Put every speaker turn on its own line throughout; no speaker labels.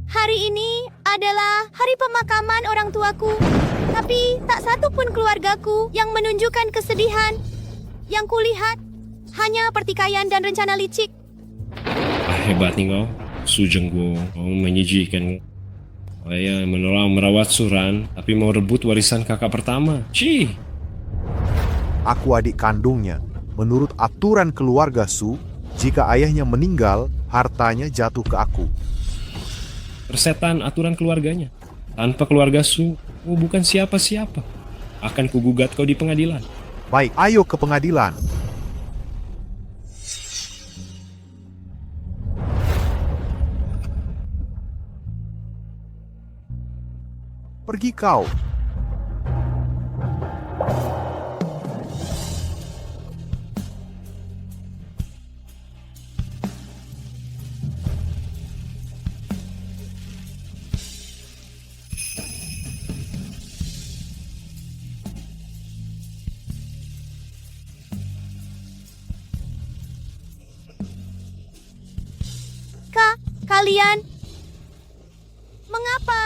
Hari ini adalah hari pemakaman orang tuaku. Tapi tak satu pun keluargaku yang menunjukkan kesedihan. Yang kulihat hanya pertikaian dan rencana licik.
Hebat nih kau. Sujenggo, kau menyijikkan. Saya menolak merawat Suran, tapi mau rebut warisan kakak pertama. Cih.
Aku adik kandungnya. Menurut aturan keluarga Su, jika ayahnya meninggal, hartanya jatuh ke aku.
Persetan aturan keluarganya. Tanpa keluarga Su, kau bukan siapa-siapa. Akan kugugat kau di pengadilan.
Baik, ayo ke pengadilan. Pergi kau.
Kalian, mengapa?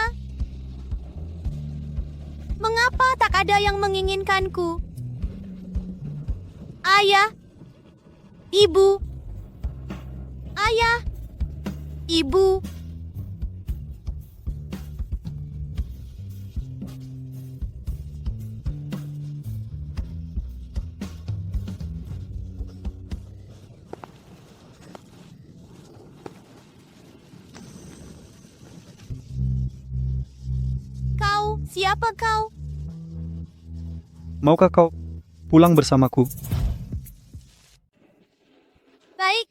Mengapa tak ada yang menginginkanku? Ayah, ibu, ayah, ibu. Siapa kau?
Maukah kau pulang bersamaku?
Baik.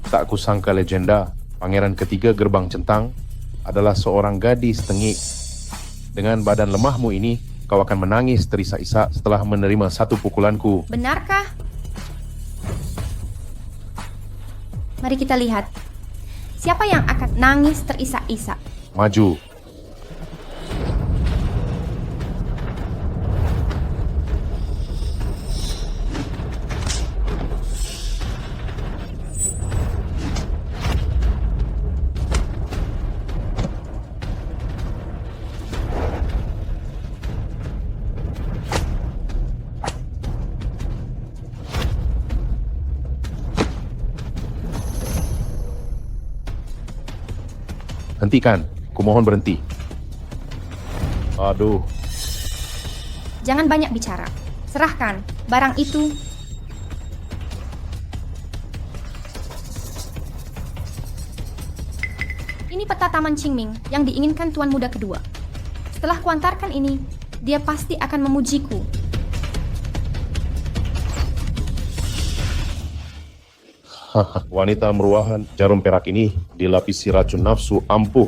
Tak kusangka legenda Pangeran ketiga Gerbang Centang adalah seorang gadis tengik. Dengan badan lemahmu ini, kau akan menangis terisak-isak setelah menerima satu pukulanku.
Benarkah? Mari kita lihat. Siapa yang akan nangis terisak-isak?
Maju. Hentikan, kumohon berhenti. Aduh.
Jangan banyak bicara. Serahkan barang itu. Ini peta Taman Qingming yang diinginkan Tuan Muda kedua. Setelah kuantarkan ini, dia pasti akan memujiku.
Wanita meruahan, jarum perak ini dilapisi racun nafsu ampuh.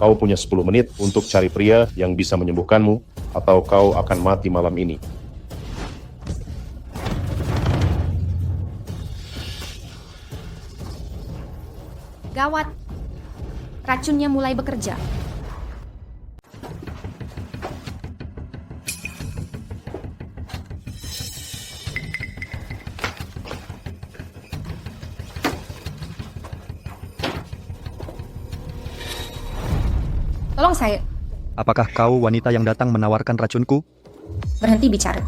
Kau punya 10 menit untuk cari pria yang bisa menyembuhkanmu, atau kau akan mati malam ini.
Gawat. Racunnya mulai bekerja. Tolong saya.
Apakah kau wanita yang datang menawarkan racunku?
Berhenti bicara.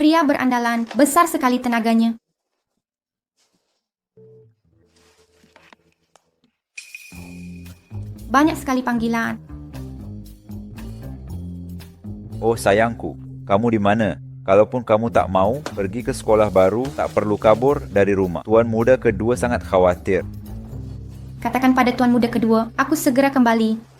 Pria berandalan, besar sekali tenaganya. Banyak sekali panggilan.
Oh sayangku, kamu di mana? Kalaupun kamu tak mau pergi ke sekolah baru, tak perlu kabur dari rumah. Tuan muda kedua sangat khawatir.
Katakan pada tuan muda kedua, aku segera kembali.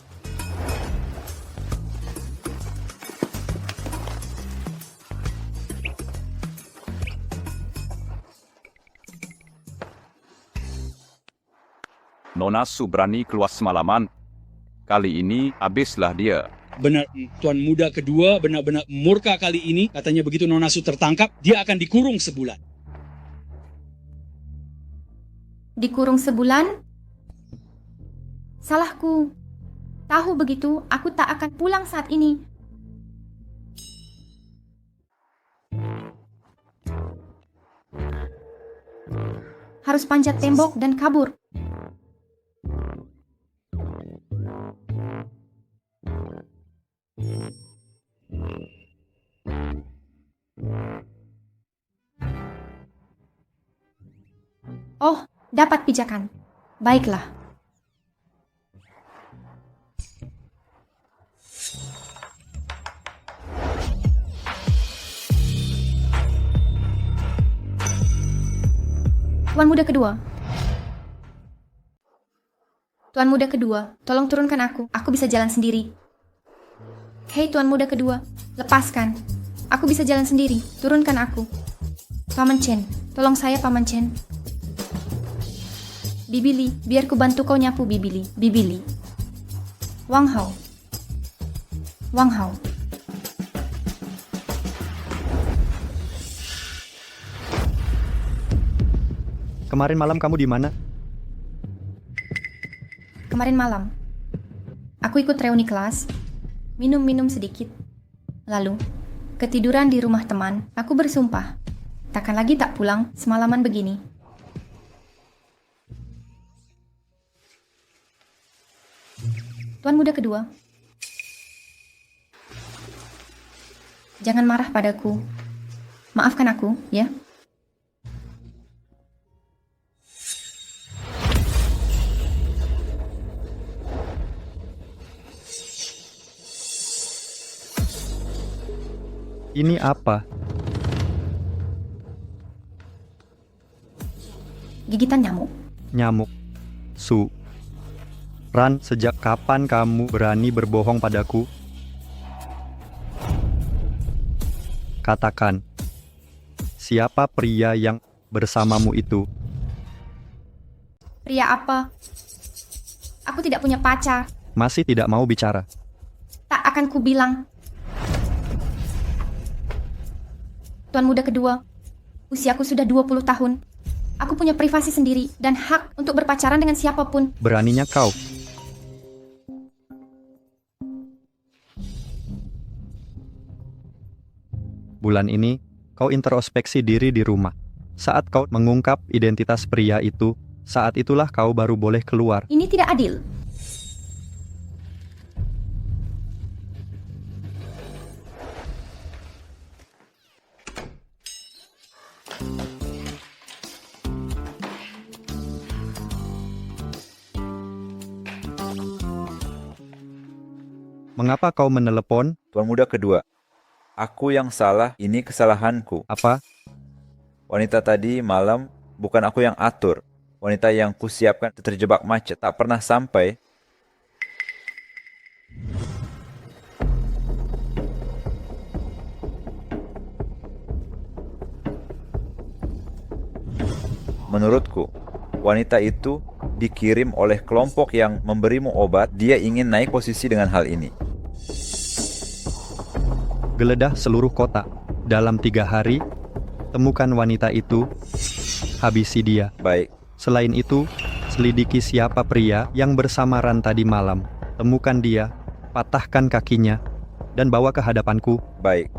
Nona Su berani keluar semalaman. Kali ini habislah dia.
Benar, tuan muda kedua benar-benar murka kali ini. Katanya begitu Nona Su tertangkap, dia akan dikurung sebulan.
Dikurung sebulan? Salahku. Tahu begitu, aku tak akan pulang saat ini. Harus panjat tembok dan kabur. Oh, dapat pijakan. Baiklah. Tuan muda kedua. Tuan muda kedua, tolong turunkan aku. Aku bisa jalan sendiri. Hei tuan muda kedua, lepaskan. Aku bisa jalan sendiri. Turunkan aku. Paman Chen, tolong saya Paman Chen. Bibili, biar ku bantu kau nyapu Bibili. Bibili. Wang Hao. Wang Hao.
Kemarin malam kamu di mana?
Kemarin malam, aku ikut reuni kelas, minum-minum sedikit. Lalu, ketiduran di rumah teman, aku bersumpah, takkan lagi tak pulang semalaman begini. Tuan muda kedua, jangan marah padaku. Maafkan aku, ya.
Ini apa?
Gigitan nyamuk.
Nyamuk. Su. Ran, sejak kapan kamu berani berbohong padaku? Katakan, siapa pria yang bersamamu itu?
Pria apa? Aku tidak punya pacar.
Masih tidak mau bicara.
Tak akan ku bilang. Tuan muda kedua, usiaku sudah 20 tahun. Aku punya privasi sendiri dan hak untuk berpacaran dengan siapapun.
Beraninya kau. Bulan ini, kau introspeksi diri di rumah. Saat kau mengungkap identitas pria itu, saat itulah kau baru boleh keluar.
Ini tidak adil.
Mengapa kau menelepon?
Tuan muda kedua, aku yang salah, ini kesalahanku.
Apa?
Wanita tadi malam bukan aku yang atur. Wanita yang kusiapkan terjebak macet, tak pernah sampai. Menurutku, wanita itu dikirim oleh kelompok yang memberimu obat. Dia ingin naik posisi dengan hal ini.
Geledah seluruh kota. Dalam 3 hari, temukan wanita itu, habisi dia.
Baik,
Selain itu, selidiki siapa pria yang bersama Ran tadi malam. Temukan dia, patahkan kakinya, dan bawa ke hadapanku.
baik.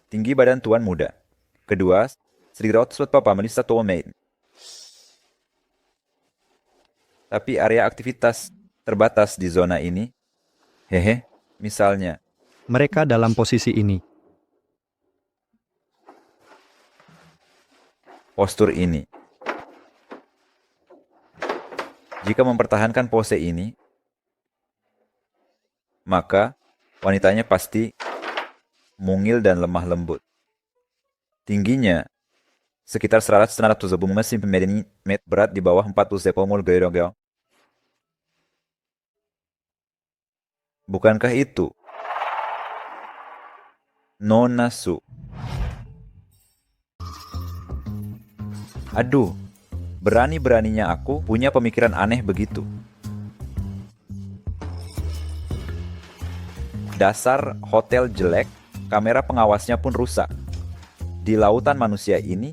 Tinggi badan tuan muda. Kedua, 180 Tapi area aktivitas terbatas di zona ini. Hehe, Misalnya,
Mereka dalam posisi ini.
postur ini. Jika mempertahankan pose ini, maka wanitanya pasti mungil dan lemah lembut. Tingginya sekitar 100-170 cm, berat di bawah 40 kg. Bukankah itu Nona Su? Aduh, berani-beraninya aku punya pemikiran aneh begitu. Dasar hotel jelek, kamera pengawasnya pun rusak. Di lautan manusia ini,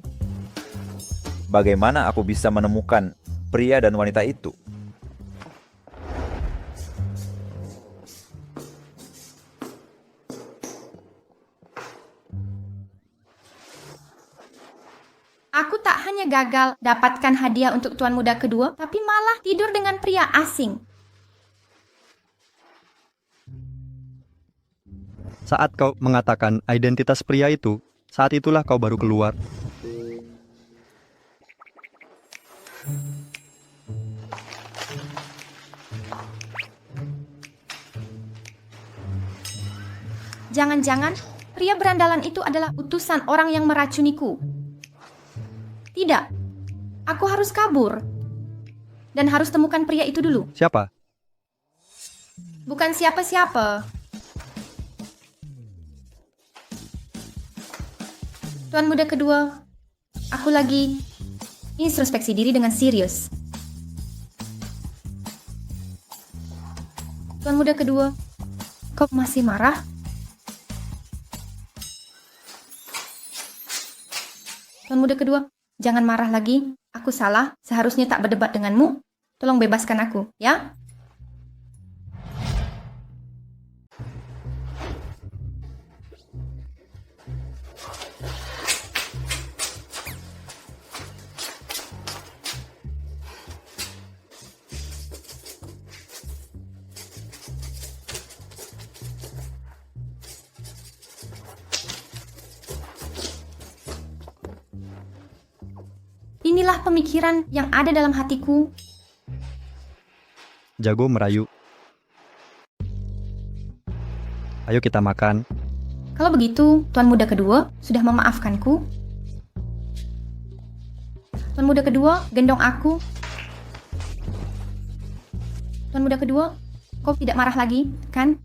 bagaimana aku bisa menemukan pria dan wanita itu?
Aku tak hanya gagal dapatkan hadiah untuk tuan muda kedua, tapi malah tidur dengan pria asing.
Saat kau mengatakan identitas pria itu, saat itulah kau baru keluar.
Jangan-jangan pria berandalan itu adalah utusan orang yang meracuniku. Tidak, aku harus kabur. Dan harus temukan pria itu dulu.
Siapa?
Bukan siapa-siapa. Tuan muda kedua, aku lagi introspeksi diri dengan serius. Tuan muda kedua, kau masih marah? Tuan muda kedua, jangan marah lagi. Aku salah, seharusnya tak berdebat denganmu. Tolong bebaskan aku, ya? Inilah pemikiran yang ada dalam hatiku.
Jago merayu. Ayo kita makan.
Kalau begitu, tuan muda kedua sudah memaafkanku. Tuan muda kedua, gendong aku. Tuan muda kedua, kau tidak marah lagi, kan?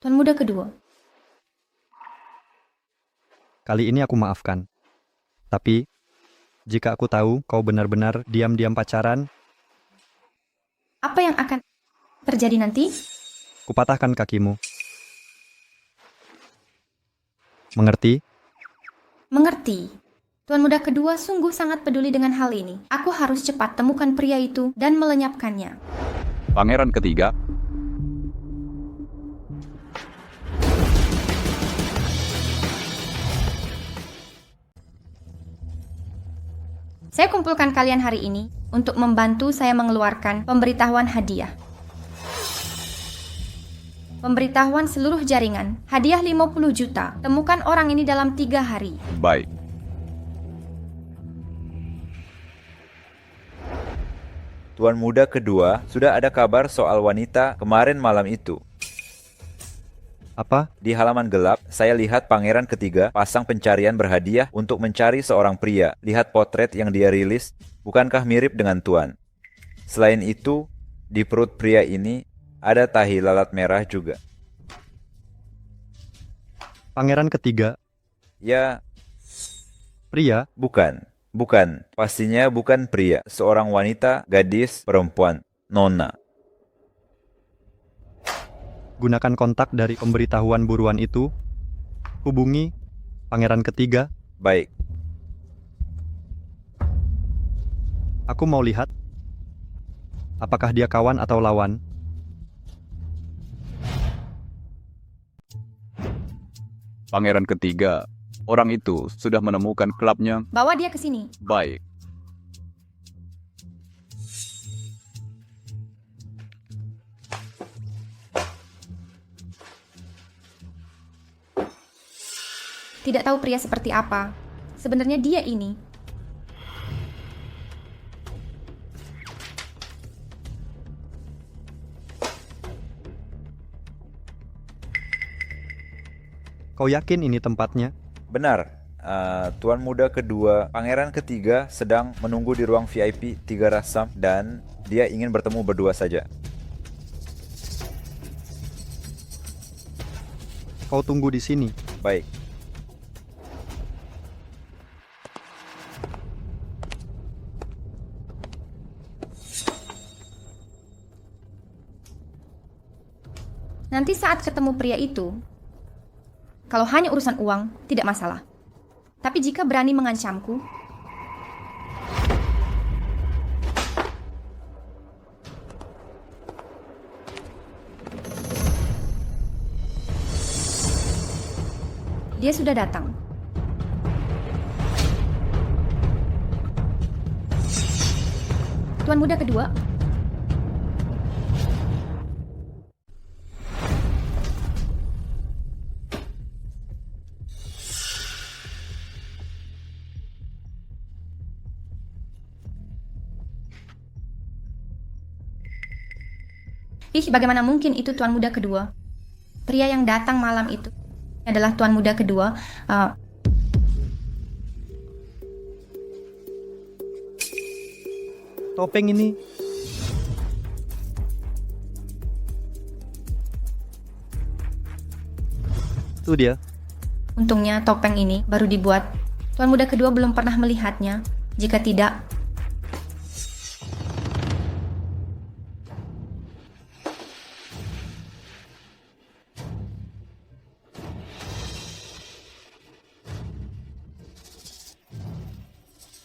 Tuan muda kedua.
Kali ini aku maafkan. Tapi, jika aku tahu kau benar-benar diam-diam pacaran,
Apa yang akan terjadi nanti?
kupatahkan kakimu. Mengerti?
Mengerti. Tuan muda kedua sungguh sangat peduli dengan hal ini. Aku harus cepat temukan pria itu dan melenyapkannya.
Pangeran ketiga,
Saya kumpulkan kalian hari ini untuk membantu saya mengeluarkan pemberitahuan hadiah. Pemberitahuan seluruh jaringan, hadiah 50 juta. Temukan orang ini dalam 3 hari.
baik.
Tuan muda kedua, sudah ada kabar soal wanita kemarin malam itu.
Apa?
Di halaman gelap, saya lihat pangeran ketiga pasang pencarian berhadiah untuk mencari seorang pria. Lihat potret yang dia rilis, bukankah mirip dengan Tuan? Selain itu, di perut pria ini ada tahi lalat merah juga.
Pangeran ketiga,
Ya,
pria,
bukan. Pastinya bukan pria. Seorang wanita, gadis, perempuan, Nona.
gunakan kontak dari pemberitahuan buruan itu. Hubungi pangeran ketiga.
Baik,
Aku mau lihat apakah dia kawan atau lawan.
Pangeran ketiga, orang itu sudah menemukan klubnya.
Bawa dia ke sini.
Baik.
tidak tahu pria seperti apa. Sebenarnya dia ini.
Kau yakin ini tempatnya?
Benar. Tuan muda kedua, pangeran ketiga sedang menunggu di ruang VIP 3 Rasam dan dia ingin bertemu berdua saja.
Kau tunggu di sini.
Baik.
Nanti saat ketemu pria itu, kalau hanya urusan uang, tidak masalah. Tapi jika berani mengancamku, dia sudah datang. Tuan muda kedua, bagaimana mungkin itu tuan muda kedua? Pria yang datang malam itu adalah tuan muda kedua.
Topeng ini. Itu dia.
Untungnya topeng ini baru dibuat. Tuan muda kedua belum pernah melihatnya. Jika tidak,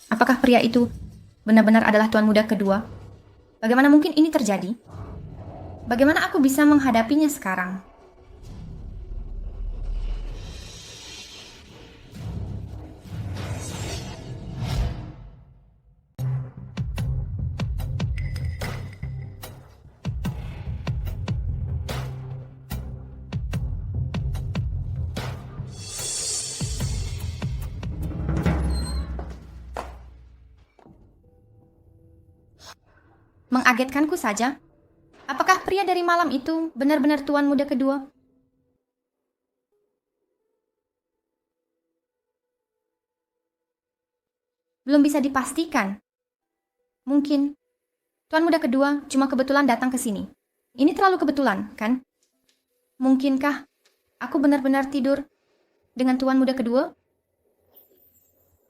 apakah pria itu benar-benar adalah tuan muda kedua? Bagaimana mungkin ini terjadi? Bagaimana aku bisa menghadapinya sekarang? Mengagetkanku saja. Apakah pria dari malam itu benar-benar tuan muda kedua? Belum bisa dipastikan. Mungkin tuan muda kedua cuma kebetulan datang ke sini. Ini terlalu kebetulan, kan? Mungkinkah aku benar-benar tidur dengan tuan muda kedua?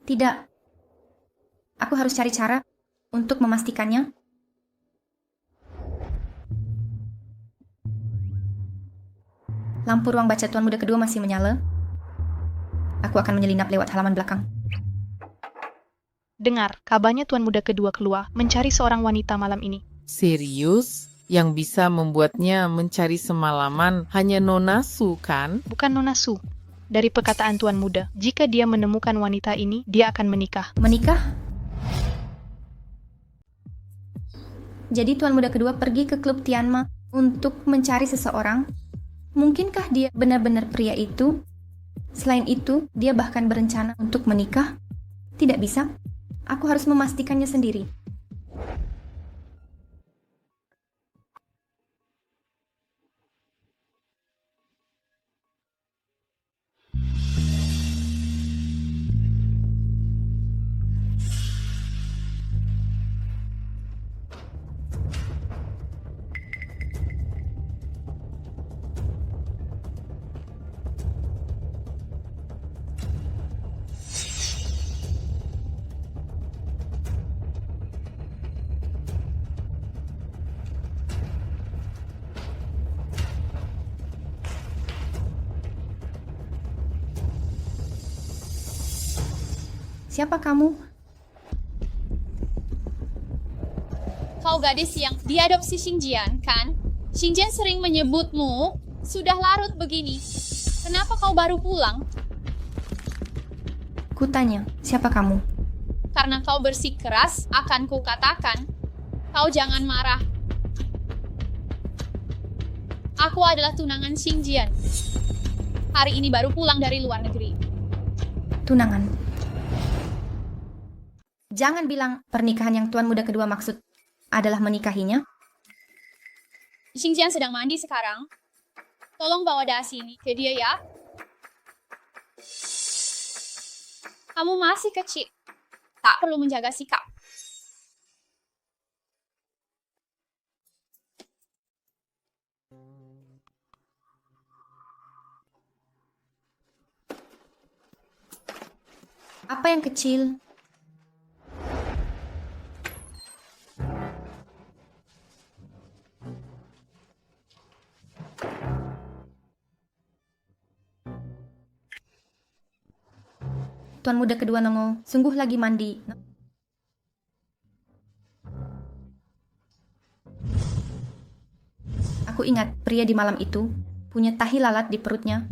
Tidak. Aku harus cari cara untuk memastikannya. Lampu ruang baca tuan muda kedua masih menyala. Aku akan menyelinap lewat halaman belakang.
Dengar, kabarnya tuan muda kedua keluar mencari seorang wanita malam ini.
Serius? Yang bisa membuatnya mencari semalaman hanya Nona Su, kan?
Bukan Nona Su. Dari perkataan tuan muda, jika dia menemukan wanita ini, dia akan menikah.
Menikah? Jadi tuan muda kedua pergi ke klub Tianma untuk mencari seseorang? Mungkinkah dia benar-benar pria itu? Selain itu, dia bahkan berencana untuk menikah? Tidak bisa. Aku harus memastikannya sendiri. Siapa kamu?
Kau gadis yang diadopsi Xingjian, kan? Xingjian sering menyebutmu, sudah larut begini. Kenapa kau baru pulang?
Kutanya, siapa kamu?
Karena kau bersikeras, akan kukatakan. Kau jangan marah. Aku adalah tunangan Xingjian. Hari ini baru pulang dari luar negeri.
tunangan. Jangan bilang pernikahan yang Tuan Muda kedua maksud adalah menikahinya.
Xingjian sedang mandi sekarang. Tolong bawa dasi ini ke dia ya. Kamu masih kecil. Tak perlu menjaga sikap.
Apa yang kecil? Tuan Muda kedua nongol, sungguh lagi mandi. Aku ingat pria di malam itu punya tahi lalat di perutnya.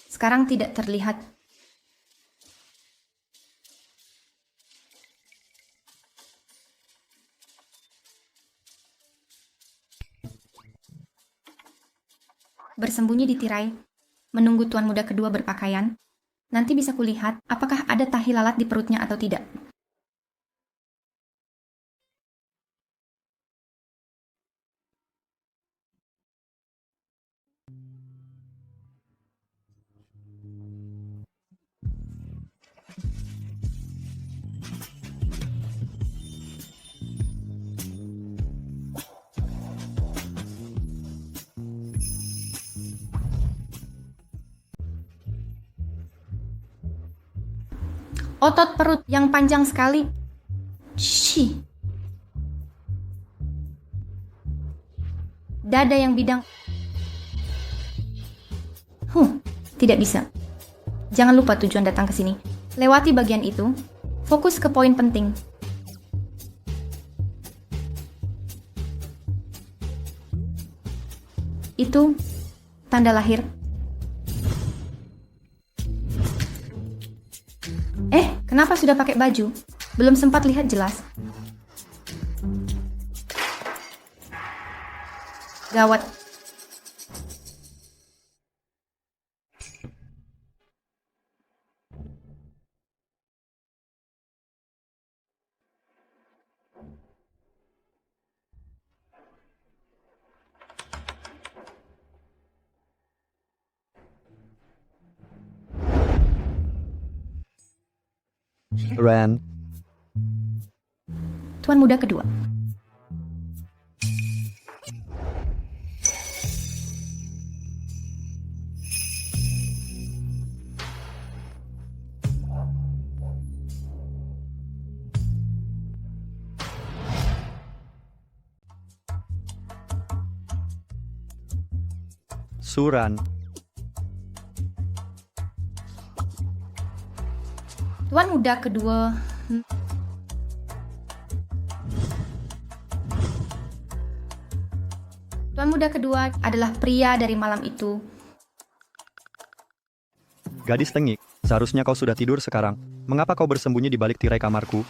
Sekarang tidak terlihat. Bersembunyi di tirai, menunggu Tuan Muda kedua berpakaian. Nanti bisa kulihat apakah ada tahi lalat di perutnya atau tidak. Otot perut yang panjang sekali. Shih. Dada yang bidang. Tidak bisa. Jangan lupa tujuan datang ke sini. Lewati bagian itu. Fokus ke poin penting. Itu tanda lahir. Kenapa sudah pakai baju? Belum sempat lihat jelas. Gawat.
Ran,
Tuan Muda kedua.
Suran,
Tuan Muda kedua. Tuan Muda kedua adalah pria dari malam itu.
gadis tengik, seharusnya kau sudah tidur sekarang. Mengapa kau bersembunyi di balik tirai kamarku?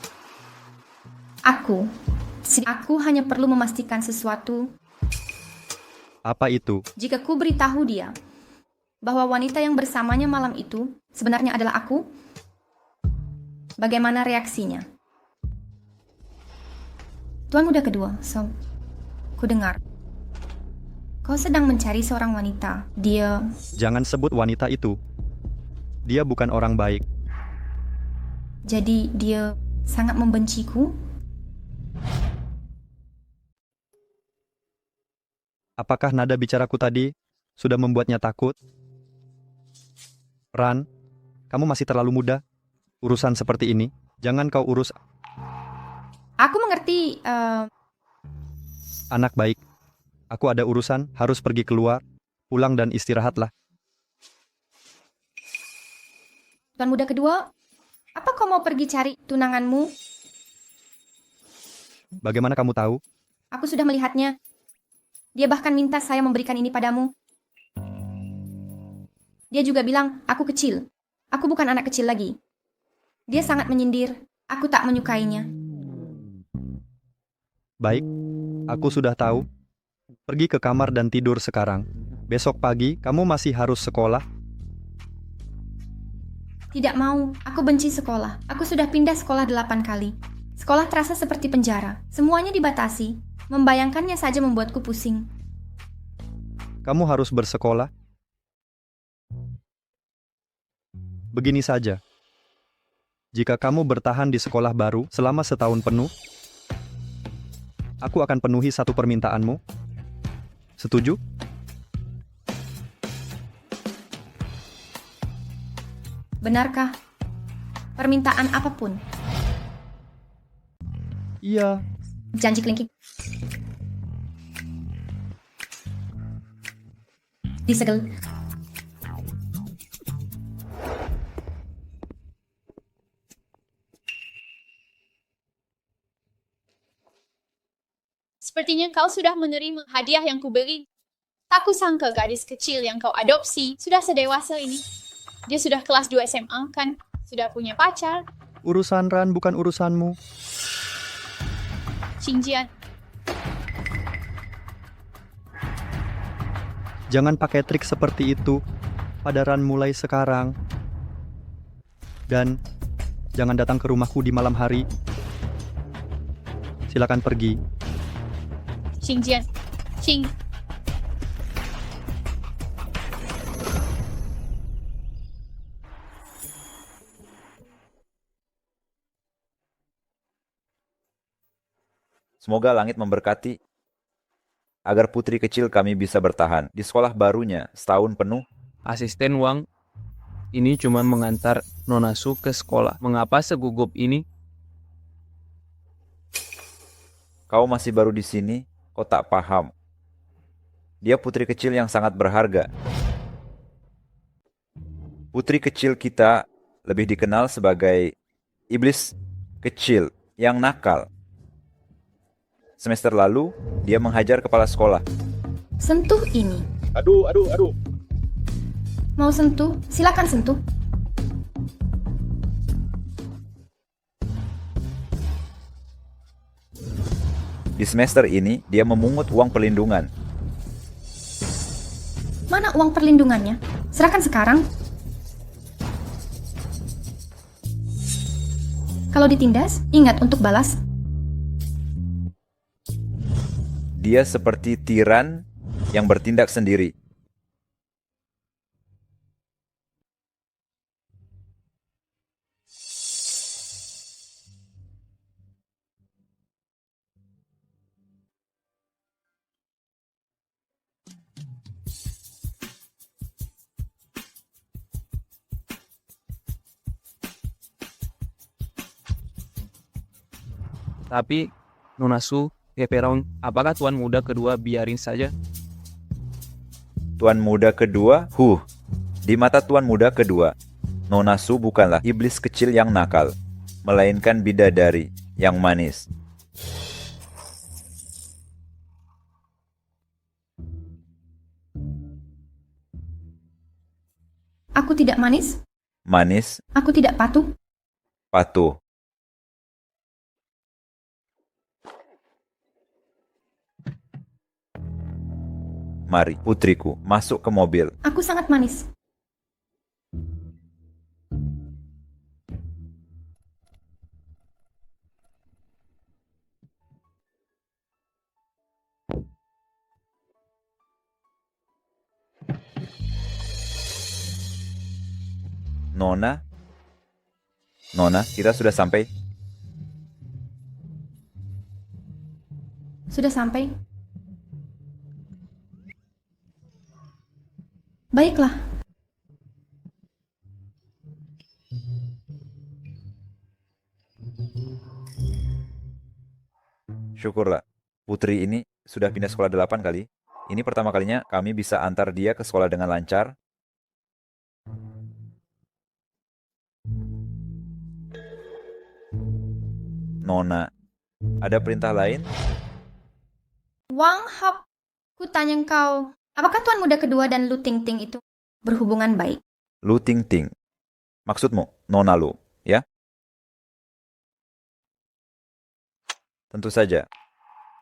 Aku hanya perlu memastikan sesuatu.
Apa itu?
Jika ku beritahu dia bahwa wanita yang bersamanya malam itu sebenarnya adalah aku, bagaimana reaksinya? Tuan Muda kedua, ku dengar. Kau sedang mencari seorang wanita. Dia...
Jangan sebut wanita itu. Dia bukan orang baik.
Jadi dia sangat membenciku?
Apakah nada bicaraku tadi sudah membuatnya takut? Ran, kamu masih terlalu muda. Urusan seperti ini, jangan kau urus.
Aku mengerti,
Anak baik, aku ada urusan, harus pergi keluar. Pulang dan istirahatlah.
Tuan Muda kedua, apa kau mau pergi cari tunanganmu?
Bagaimana kamu tahu?
Aku sudah melihatnya. Dia bahkan minta saya memberikan ini padamu. Dia juga bilang, aku kecil. Aku bukan anak kecil lagi. Dia sangat menyindir. Aku tak menyukainya.
Baik, Aku sudah tahu. Pergi ke kamar dan tidur sekarang. Besok pagi kamu masih harus sekolah.
Tidak mau, aku benci sekolah. Aku sudah pindah sekolah 8 kali. Sekolah terasa seperti penjara. Semuanya dibatasi. Membayangkannya saja membuatku pusing.
Kamu harus bersekolah. Begini saja. Jika kamu bertahan di sekolah baru selama setahun penuh, aku akan penuhi satu permintaanmu. Setuju?
Benarkah? Permintaan apapun.
Iya.
Janji kelingking. Disegel.
Sepertinya kau sudah menerima hadiah yang kuberi. Tak kusangka gadis kecil yang kau adopsi sudah sedewasa ini. Dia sudah kelas 2 SMA kan? Sudah punya pacar.
Urusan Ran bukan urusanmu.
Xingjian,
Jangan pakai trik seperti itu pada Ran mulai sekarang. Dan jangan datang ke rumahku di malam hari. Silakan pergi.
Xingjian, Xing.
Semoga langit memberkati agar putri kecil kami bisa bertahan di sekolah barunya setahun penuh.
Asisten Wang, ini cuma mengantar Nona Su ke sekolah. Mengapa segugup ini?
Kau masih baru di sini, kau tak paham. Dia putri kecil yang sangat berharga. Putri kecil kita lebih dikenal sebagai iblis kecil yang nakal. Semester lalu, dia menghajar kepala sekolah.
Sentuh ini.
Aduh.
Mau sentuh? Silakan sentuh.
Di semester ini, dia memungut uang perlindungan.
Mana uang perlindungannya? Serahkan sekarang. Kalau ditindas, ingat untuk balas.
Dia seperti tiran yang bertindak sendiri.
Tapi, Nona Su, Peperon, apakah tuan muda kedua biarin saja?
Tuan muda kedua, di mata tuan muda kedua, Nona Su bukanlah iblis kecil yang nakal, melainkan bidadari yang manis.
Aku tidak manis.
Manis,
Aku tidak patuh.
patuh. Mari, putriku, masuk ke mobil.
Aku sangat manis.
Nona, kita sudah sampai.
Sudah sampai. Baiklah.
Syukurlah, putri ini sudah pindah sekolah 8 kali. Ini pertama kalinya kami bisa antar dia ke sekolah dengan lancar. Nona, ada perintah lain?
Wang Hap, ku tanya engkau, apakah tuan muda kedua dan Lu Ting Ting itu berhubungan baik?
Lu Ting Ting. Maksudmu, Nona Lu, ya? Tentu saja.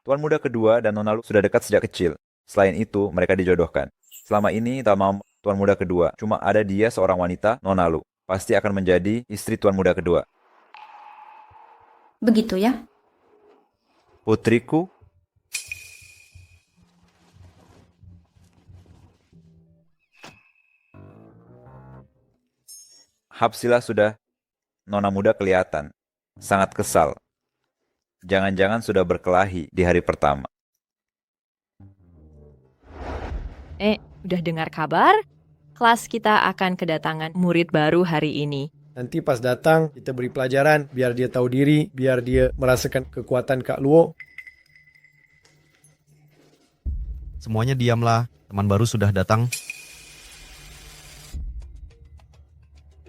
Tuan muda kedua dan Nona Lu sudah dekat sejak kecil. Selain itu, mereka dijodohkan. Selama ini tak mau Tuan muda kedua, cuma ada dia seorang wanita, Nona Lu. Pasti akan menjadi istri Tuan muda kedua.
Begitu ya?
Putriku, Hapsila sudah. Nona muda kelihatan sangat kesal. Jangan-jangan sudah berkelahi di hari pertama.
Udah dengar kabar? Kelas kita akan kedatangan murid baru hari ini.
Nanti pas datang, kita beri pelajaran biar dia tahu diri, biar dia merasakan kekuatan Kak Luo.
Semuanya diamlah, teman baru sudah datang.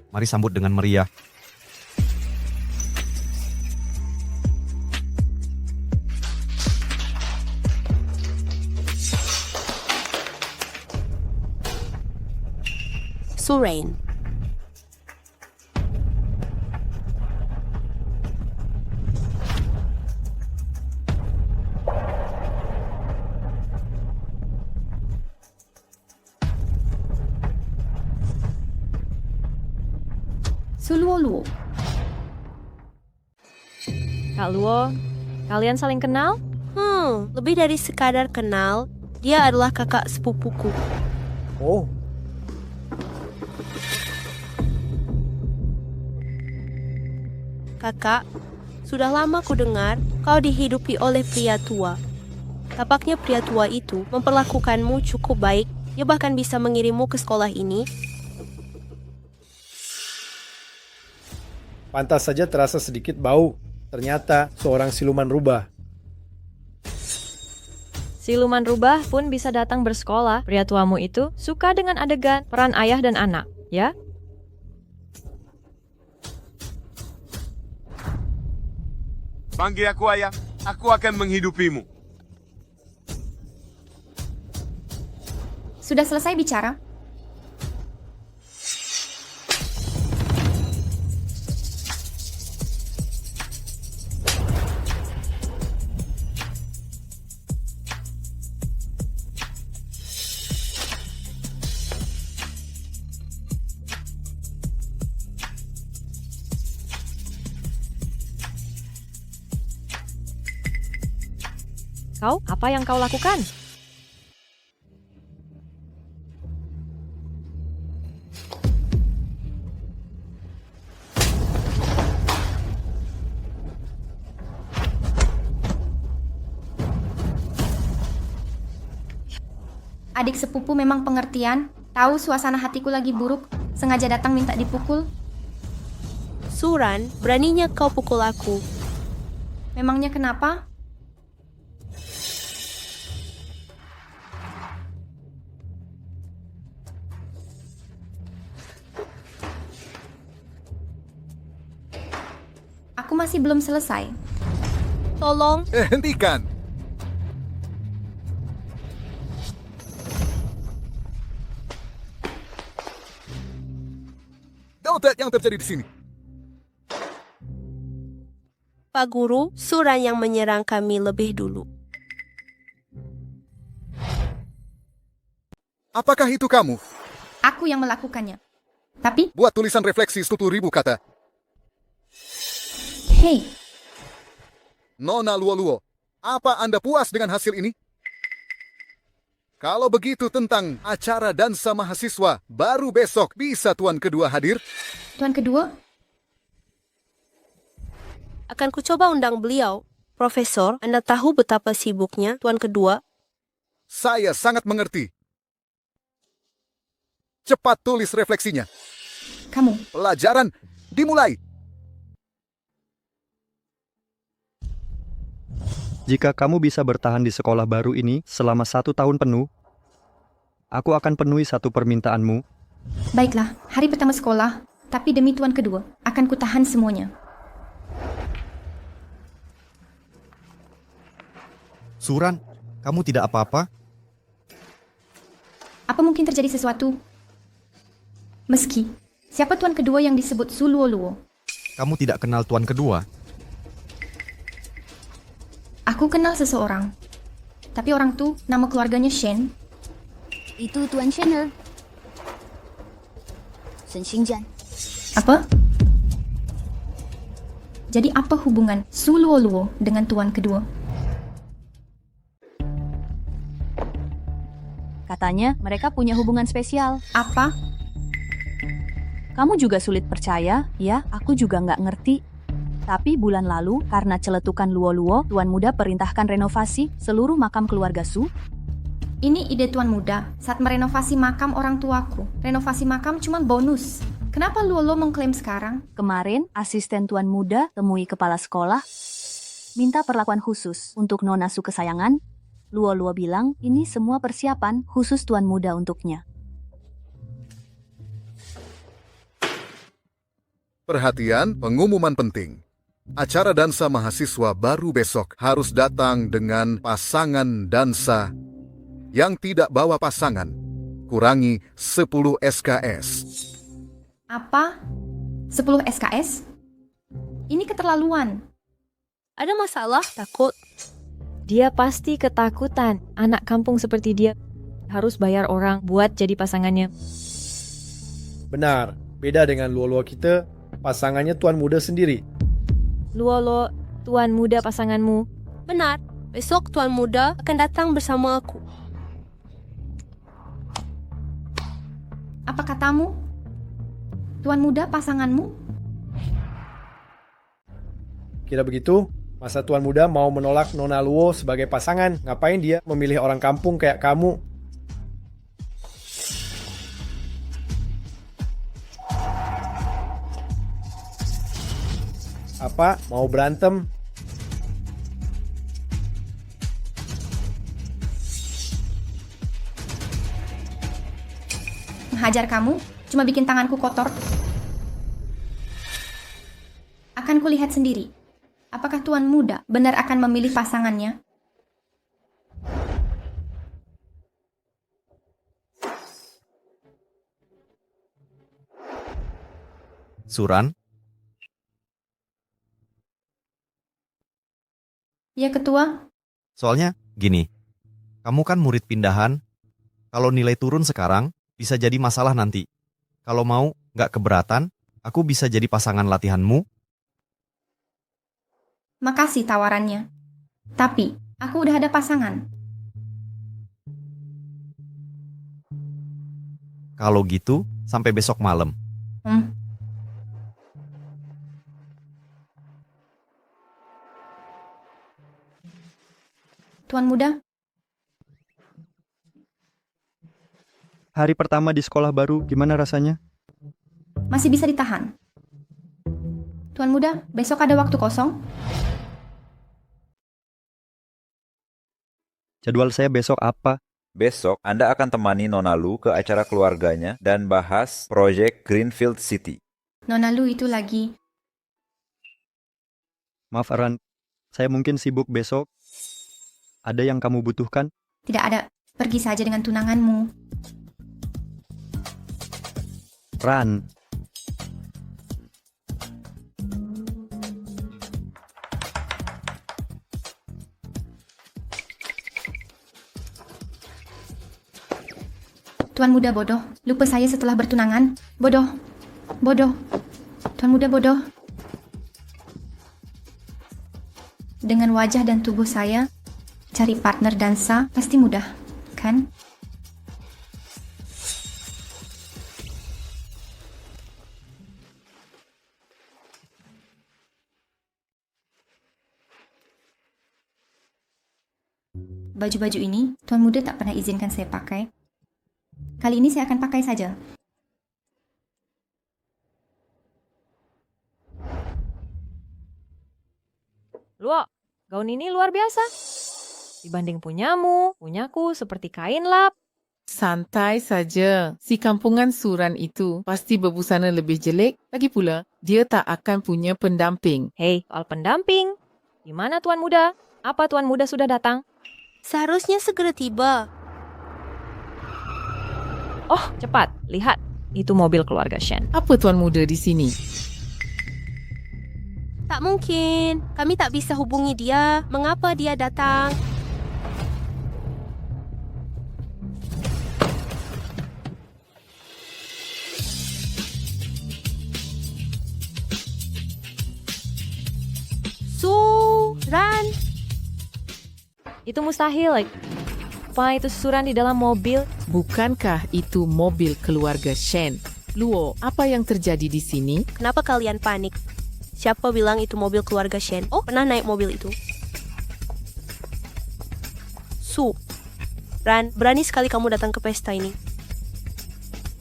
Mari sambut dengan meriah.
Surain.
Suluoluo.
Kak Luo, kalian saling kenal?
Lebih dari sekadar kenal, dia adalah kakak sepupuku.
Oh.
Kakak, sudah lama ku dengar kau dihidupi oleh pria tua. Tampaknya pria tua itu memperlakukanmu cukup baik. Dia bahkan bisa mengirimmu ke sekolah ini.
Pantas saja terasa sedikit bau. Ternyata seorang siluman rubah.
Siluman rubah pun bisa datang bersekolah. Pria tuamu itu suka dengan adegan peran ayah dan anak, ya?
Panggil aku ayah, aku akan menghidupimu.
Sudah selesai bicara?
Kau, apa yang kau lakukan?
Adik sepupu memang pengertian, tahu suasana hatiku lagi buruk, sengaja datang minta dipukul.
Suran, beraninya kau pukul aku.
Memangnya kenapa? Aku masih belum selesai.
Tolong.
Hentikan. Tahu tak yang terjadi di sini?
Pak Guru, Suran yang menyerang kami lebih dulu.
Apakah itu kamu?
Aku yang melakukannya. Tapi...
Buat tulisan refleksi 10.000 kata.
Hei.
Nona Luo, apa Anda puas dengan hasil ini? Kalau begitu tentang acara dansa mahasiswa, baru besok bisa Tuan kedua hadir?
Tuan kedua?
Akan ku coba undang beliau. Profesor, Anda tahu betapa sibuknya Tuan kedua?
Saya sangat mengerti. Cepat tulis refleksinya.
Kamu.
Pelajaran dimulai.
Jika kamu bisa bertahan di sekolah baru ini selama 1 tahun penuh, aku akan penuhi satu permintaanmu.
Baiklah, hari pertama sekolah, tapi demi Tuan kedua, akan kutahan semuanya.
Suran, kamu tidak apa-apa?
Apa mungkin terjadi sesuatu? Meski, siapa Tuan kedua yang disebut Suluoluo?
Kamu tidak kenal Tuan kedua?
Aku kenal seseorang. Tapi orang tu nama keluarganya Shen.
Itu Tuan Shen. Shen Xingjian.
Apa? Jadi apa hubungan Su Luo dengan tuan kedua?
Katanya mereka punya hubungan spesial.
Apa?
Kamu juga sulit percaya, ya? Aku juga nggak ngerti. Tapi bulan lalu, karena celetukan Luo, Tuan Muda perintahkan renovasi seluruh makam keluarga Su.
Ini ide Tuan Muda saat merenovasi makam orang tuaku. Renovasi makam cuma bonus. Kenapa Luo mengklaim sekarang?
Kemarin, asisten Tuan Muda temui kepala sekolah, minta perlakuan khusus untuk Nona Su kesayangan. Luo bilang, ini semua persiapan khusus Tuan Muda untuknya.
Perhatian, pengumuman penting. Acara dansa mahasiswa baru besok harus datang dengan pasangan dansa yang tidak bawa pasangan. Kurangi 10 SKS.
Apa? 10 SKS? Ini keterlaluan.
Ada masalah? Takut?
Dia pasti ketakutan. Anak kampung seperti dia harus bayar orang buat jadi pasangannya.
Benar, beda dengan Luo kita, pasangannya Tuan Muda sendiri.
Luo, Tuan Muda pasanganmu.
Benar, besok Tuan Muda akan datang bersama aku.
Apa katamu? Tuan Muda pasanganmu?
Kira begitu, masa Tuan Muda mau menolak Nona Luo sebagai pasangan? Ngapain dia memilih orang kampung kayak kamu? Apa? Mau berantem?
Menghajar kamu cuma bikin tanganku kotor. Akan kulihat sendiri. Apakah Tuan Muda benar akan memilih pasangannya?
Suran,
Ya, Ketua.
soalnya gini, kamu kan murid pindahan. Kalau nilai turun sekarang, bisa jadi masalah nanti. Kalau mau, nggak keberatan, aku bisa jadi pasangan latihanmu.
Makasih tawarannya. Tapi, aku udah ada pasangan.
Kalau gitu, sampai besok malam.
Tuan Muda,
Hari pertama di sekolah baru, gimana rasanya?
masih bisa ditahan. Tuan Muda, besok ada waktu kosong?
Jadwal saya besok apa?
Besok, Anda akan temani Nona Lu ke acara keluarganya dan bahas proyek Greenfield City.
Nona Lu itu lagi.
Maaf Aran, saya mungkin sibuk besok. Ada yang kamu butuhkan?
Tidak ada. Pergi saja dengan tunanganmu.
Ran,
Tuan Muda bodoh. Lupa saya setelah bertunangan. Bodoh. Bodoh. Tuan Muda bodoh. Dengan wajah dan tubuh saya, cari partner dansa pasti mudah, kan? Baju-baju ini, Tuan Muda tak pernah izinkan saya pakai. Kali ini saya akan pakai saja.
Luo, gaun ini luar biasa. Dibanding punyaku seperti kain lap.
Santai saja. Si kampungan Suran itu pasti berbusana lebih jelek. Lagi pula, dia tak akan punya pendamping.
Hei, soal pendamping. Di mana Tuan Muda? Apa Tuan Muda sudah datang?
Seharusnya segera tiba.
Oh, cepat. Lihat. Itu mobil keluarga Shen.
Apa Tuan Muda di sini?
Tak mungkin. Kami tak bisa hubungi dia. Mengapa dia datang? Suran.
Itu mustahil. Apa itu suran di dalam mobil?
Bukankah itu mobil keluarga Shen? Luo, apa yang terjadi di sini?
Kenapa kalian panik? Siapa bilang itu mobil keluarga Shen? Oh, pernah naik mobil itu. Ran, berani sekali kamu datang ke pesta ini.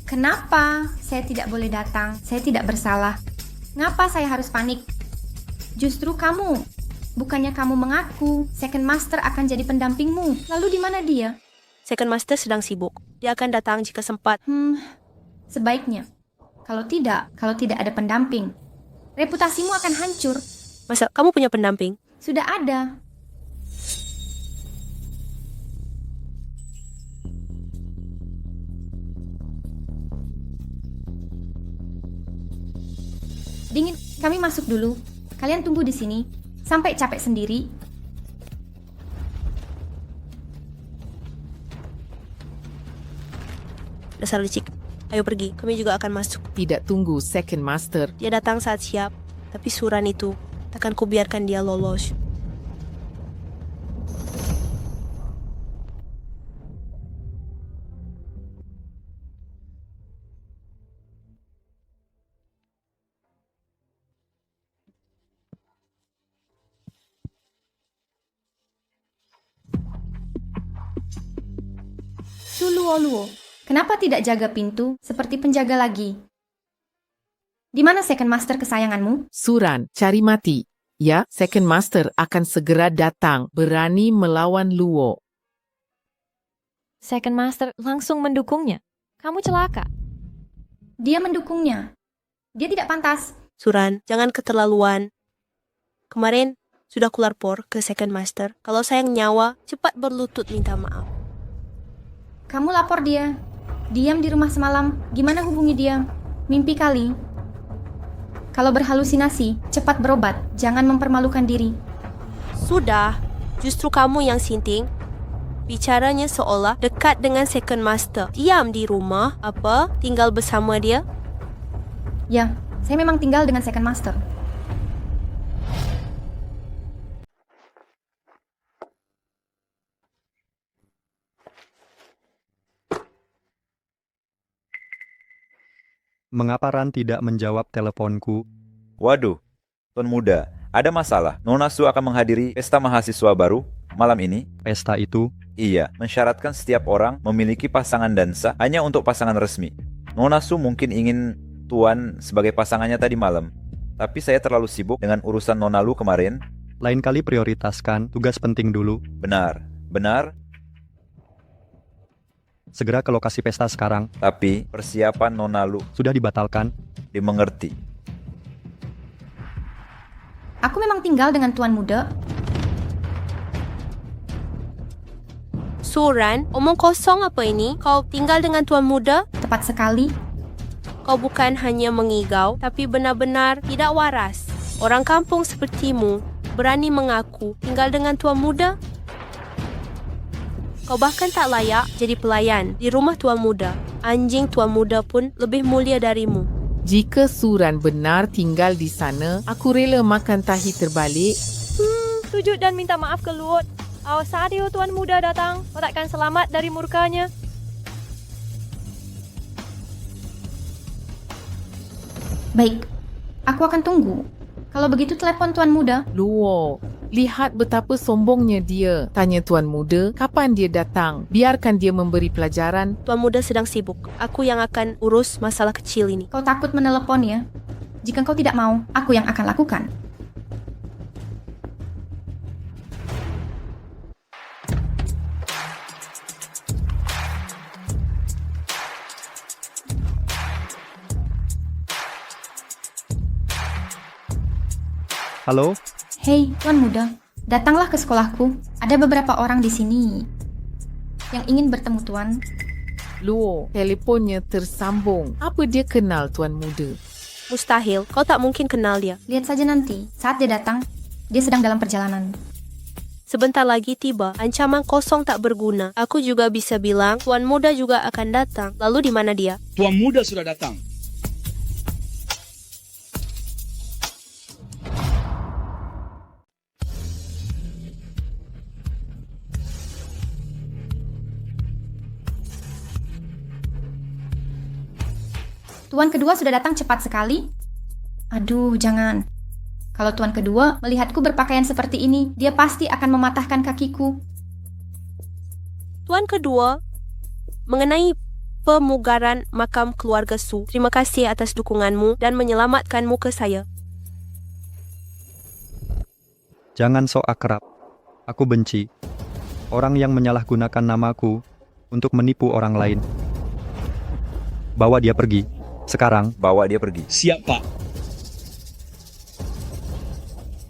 Kenapa saya tidak boleh datang? Saya tidak bersalah. Ngapa saya harus panik? Justru kamu. Bukannya kamu mengaku Second Master akan jadi pendampingmu. Lalu di mana dia?
Second Master sedang sibuk. Dia akan datang jika sempat.
Sebaiknya. Kalau tidak ada pendamping, reputasimu akan hancur.
Masa kamu punya pendamping?
Sudah ada. Dingin, kami masuk dulu. Kalian tunggu di sini sampai capek sendiri.
Dasar licik. Ayo pergi, kami juga akan masuk.
Tidak tunggu Second Master.
Dia datang saat siap, tapi Suran itu takkan kubiarkan dia lolos.
Luo, kenapa tidak jaga pintu seperti penjaga lagi? Di mana Second Master kesayanganmu?
Suran, cari mati. Ya, Second Master akan segera datang, berani melawan Luo.
Second Master langsung mendukungnya. Kamu celaka.
Dia mendukungnya. Dia tidak pantas.
Suran, jangan keterlaluan. Kemarin sudah kulapor ke Second Master. Kalau sayang nyawa, cepat berlutut minta maaf.
Kamu lapor dia. Diam di rumah semalam. Gimana hubungi dia? Mimpi kali. Kalau berhalusinasi, cepat berobat. Jangan mempermalukan diri.
Sudah. Justru kamu yang sinting. Bicaranya seolah dekat dengan Second Master. Diam di rumah, apa? Tinggal bersama dia?
Ya, saya memang tinggal dengan Second Master.
Mengapa Ran tidak menjawab teleponku?
Waduh, Tuan Muda, ada masalah. Nona Su akan menghadiri pesta mahasiswa baru malam ini.
Pesta itu?
Iya, mensyaratkan setiap orang memiliki pasangan dansa hanya untuk pasangan resmi. Nona Su mungkin ingin Tuan sebagai pasangannya tadi malam. Tapi saya terlalu sibuk dengan urusan Nona Lu kemarin.
Lain kali prioritaskan tugas penting dulu.
Benar.
Segera ke lokasi pesta sekarang.
Tapi persiapan Nona Lu
sudah dibatalkan.
Dimengerti.
Aku memang tinggal dengan Tuan Muda.
Suran, omong kosong apa ini? Kau tinggal dengan Tuan Muda?
Tepat sekali.
Kau bukan hanya mengigau, tapi benar-benar tidak waras. Orang kampung sepertimu berani mengaku tinggal dengan Tuan Muda? Kau bahkan tak layak jadi pelayan di rumah Tuan Muda. Anjing Tuan Muda pun lebih mulia darimu.
Jika Suran benar tinggal di sana, aku rela makan tahi terbalik.
Sujud dan minta maaf ke Luot. Awas Sadio Tuan Muda datang. Kau takkan selamat dari murkanya.
Baik, aku akan tunggu. Kalau begitu telepon Tuan Muda.
Luo, lihat betapa sombongnya dia. Tanya Tuan Muda, kapan dia datang? Biarkan dia memberi pelajaran.
Tuan Muda sedang sibuk. Aku yang akan urus masalah kecil ini.
Kau takut menelepon ya? Jika kau tidak mau, aku yang akan lakukan.
Halo?
Hei, Tuan Muda. Datanglah ke sekolahku. Ada beberapa orang di sini yang ingin bertemu Tuan.
Luo, teleponnya tersambung. Apa dia kenal Tuan Muda?
Mustahil, kau tak mungkin kenal dia.
Lihat saja nanti, saat dia datang, dia sedang dalam perjalanan.
Sebentar lagi tiba, ancaman kosong tak berguna. Aku juga bisa bilang, Tuan Muda juga akan datang. Lalu di mana dia?
Tuan Muda sudah datang.
Tuan kedua sudah datang cepat sekali. Aduh, jangan. Kalau tuan kedua melihatku berpakaian seperti ini, dia pasti akan mematahkan kakiku.
Tuan kedua, mengenai pemugaran makam keluarga Su, terima kasih atas dukunganmu dan menyelamatkanmu ke saya.
Jangan sok akrab. Aku benci orang yang menyalahgunakan namaku untuk menipu orang lain. Bawa dia pergi. Sekarang.
Bawa dia pergi.
Siap, Pak.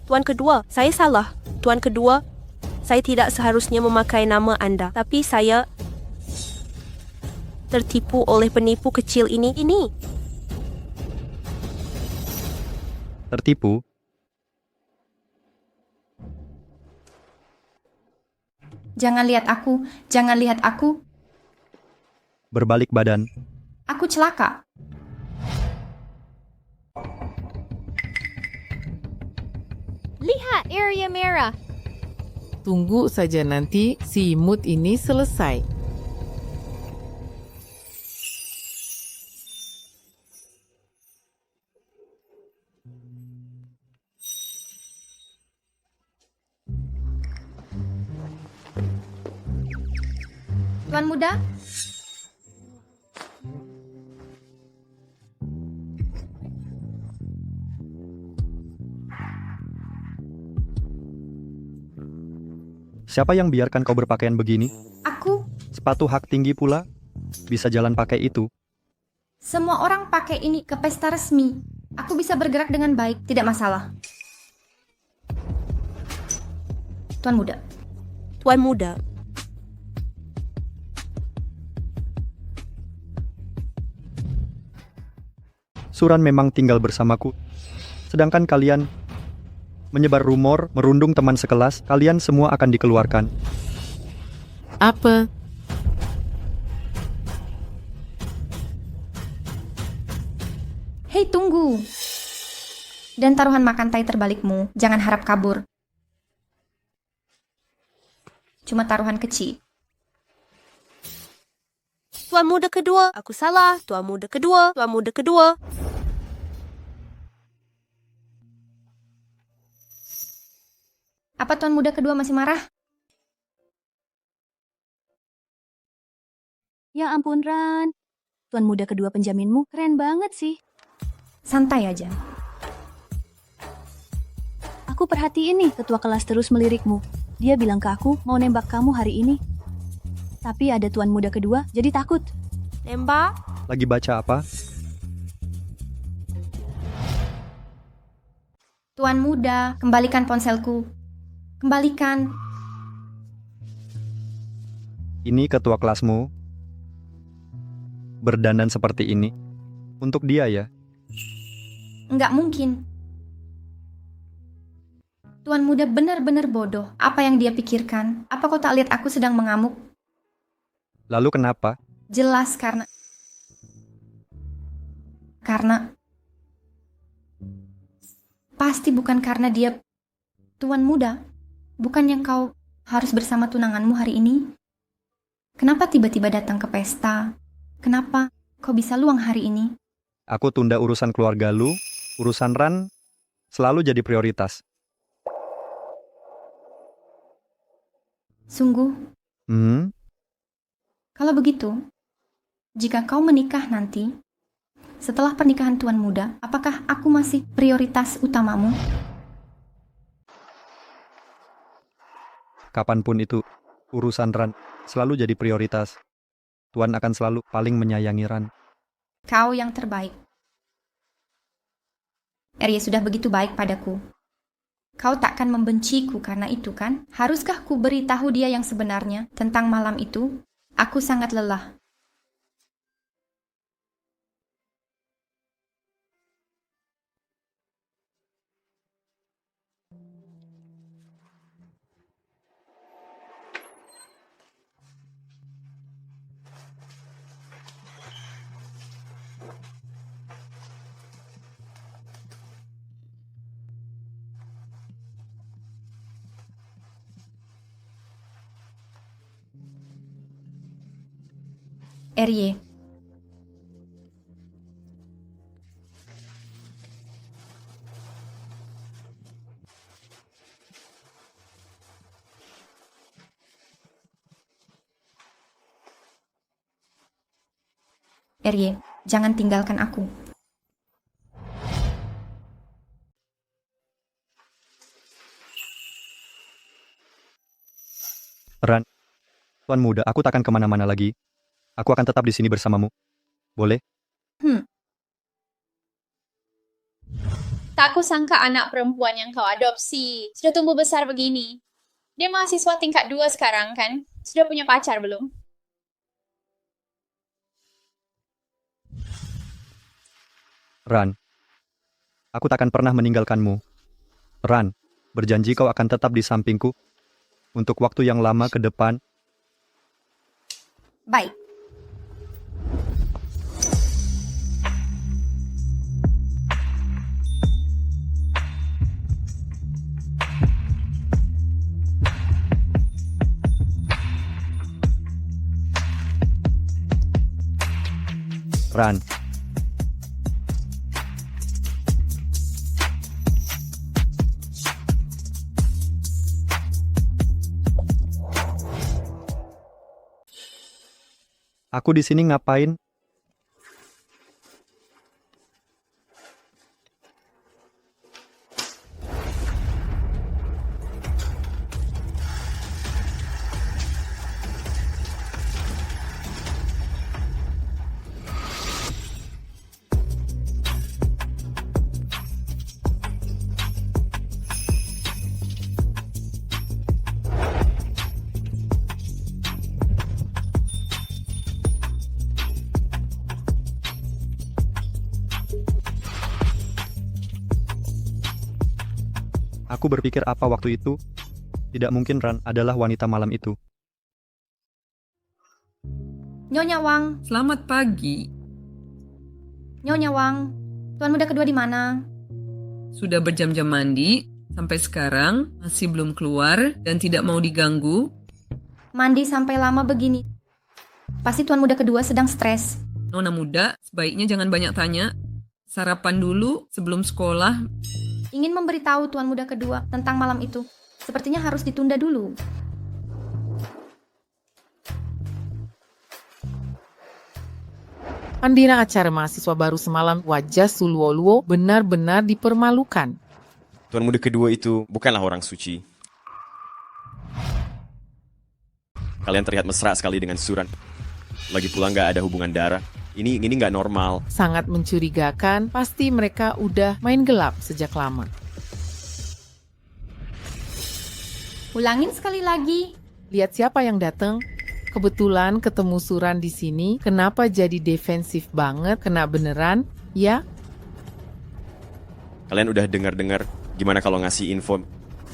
Tuan kedua, saya salah. Tuan kedua, saya tidak seharusnya memakai nama Anda. Tapi saya tertipu oleh penipu kecil ini.
Tertipu?
Jangan lihat aku, jangan lihat aku.
Berbalik badan.
Aku celaka.
Lihat area merah.
Tunggu saja nanti si imut ini selesai.
Tuan Muda?
Siapa yang biarkan kau berpakaian begini?
Aku.
Sepatu hak tinggi pula? Bisa jalan pakai itu?
Semua orang pakai ini ke pesta resmi. Aku bisa bergerak dengan baik, tidak masalah. Tuan Muda.
Tuan Muda.
Suran memang tinggal bersamaku. Sedangkan kalian menyebar rumor, merundung teman sekelas, kalian semua akan dikeluarkan.
Apa?
Hei, tunggu. Dan taruhan makan tai terbalikmu, jangan harap kabur. Cuma taruhan kecil.
Tuan Muda kedua, aku salah. Tuan Muda kedua, Tuan Muda kedua.
Apa Tuan Muda kedua masih marah?
Ya ampun, Ran. Tuan Muda kedua penjaminmu keren banget sih.
Santai aja.
Aku perhatiin nih, ketua kelas terus melirikmu. Dia bilang ke aku mau nembak kamu hari ini. Tapi ada Tuan Muda kedua, jadi takut.
Nembak?
Lagi baca apa?
Tuan Muda, kembalikan ponselku. Kembalikan.
Ini ketua kelasmu berdandan seperti ini untuk dia ya?
Enggak mungkin. Tuan Muda benar-benar bodoh. Apa yang dia pikirkan? Apa kau tak lihat aku sedang mengamuk?
Lalu kenapa?
Jelas karena pasti bukan karena dia Tuan Muda. Bukan yang kau harus bersama tunanganmu hari ini? Kenapa tiba-tiba datang ke pesta? Kenapa kau bisa luang hari ini?
Aku tunda urusan keluarga lu, urusan Ran selalu jadi prioritas.
Sungguh? Kalau begitu, jika kau menikah nanti, setelah pernikahan Tuan Muda, apakah aku masih prioritas utamamu?
Kapanpun itu, urusan Ran selalu jadi prioritas. Tuan akan selalu paling menyayangi Ran.
Kau yang terbaik. Arya sudah begitu baik padaku. Kau takkan membenciku karena itu kan? Haruskah ku beritahu dia yang sebenarnya tentang malam itu? Aku sangat lelah. RY. RY, jangan tinggalkan aku.
Ran, Tuan Muda, aku takkan kemana-mana lagi. Aku akan tetap di sini bersamamu. Boleh?
Tak kusangka anak perempuan yang kau adopsi sudah tumbuh besar begini. Dia mahasiswa tingkat 2 sekarang kan? Sudah punya pacar belum?
Ran, aku takkan pernah meninggalkanmu. Ran, berjanji kau akan tetap di sampingku untuk waktu yang lama ke depan.
Baik.
Ran, aku di sini ngapain? Aku berpikir apa waktu itu? Tidak mungkin Ran adalah wanita malam itu.
Nyonya Wang.
Selamat pagi.
Nyonya Wang, Tuan Muda kedua di mana?
Sudah berjam-jam mandi, sampai sekarang masih belum keluar dan tidak mau diganggu.
Mandi sampai lama begini. Pasti Tuan Muda kedua sedang stres.
Nona muda, sebaiknya jangan banyak tanya. Sarapan dulu sebelum sekolah.
Ingin memberitahu Tuan Muda kedua tentang malam itu. Sepertinya harus ditunda dulu.
Andina acara mahasiswa baru semalam, wajah Suluoluo benar-benar dipermalukan.
Tuan Muda kedua itu bukanlah orang suci. Kalian terlihat mesra sekali dengan Suran. Lagi pula nggak ada hubungan darah. Ini nggak normal.
Sangat mencurigakan, pasti mereka udah main gelap sejak lama.
Ulangin sekali lagi.
Lihat siapa yang datang. Kebetulan ketemu Suran di sini. Kenapa jadi defensif banget? Kena beneran, ya?
Kalian udah dengar-dengar gimana kalau ngasih info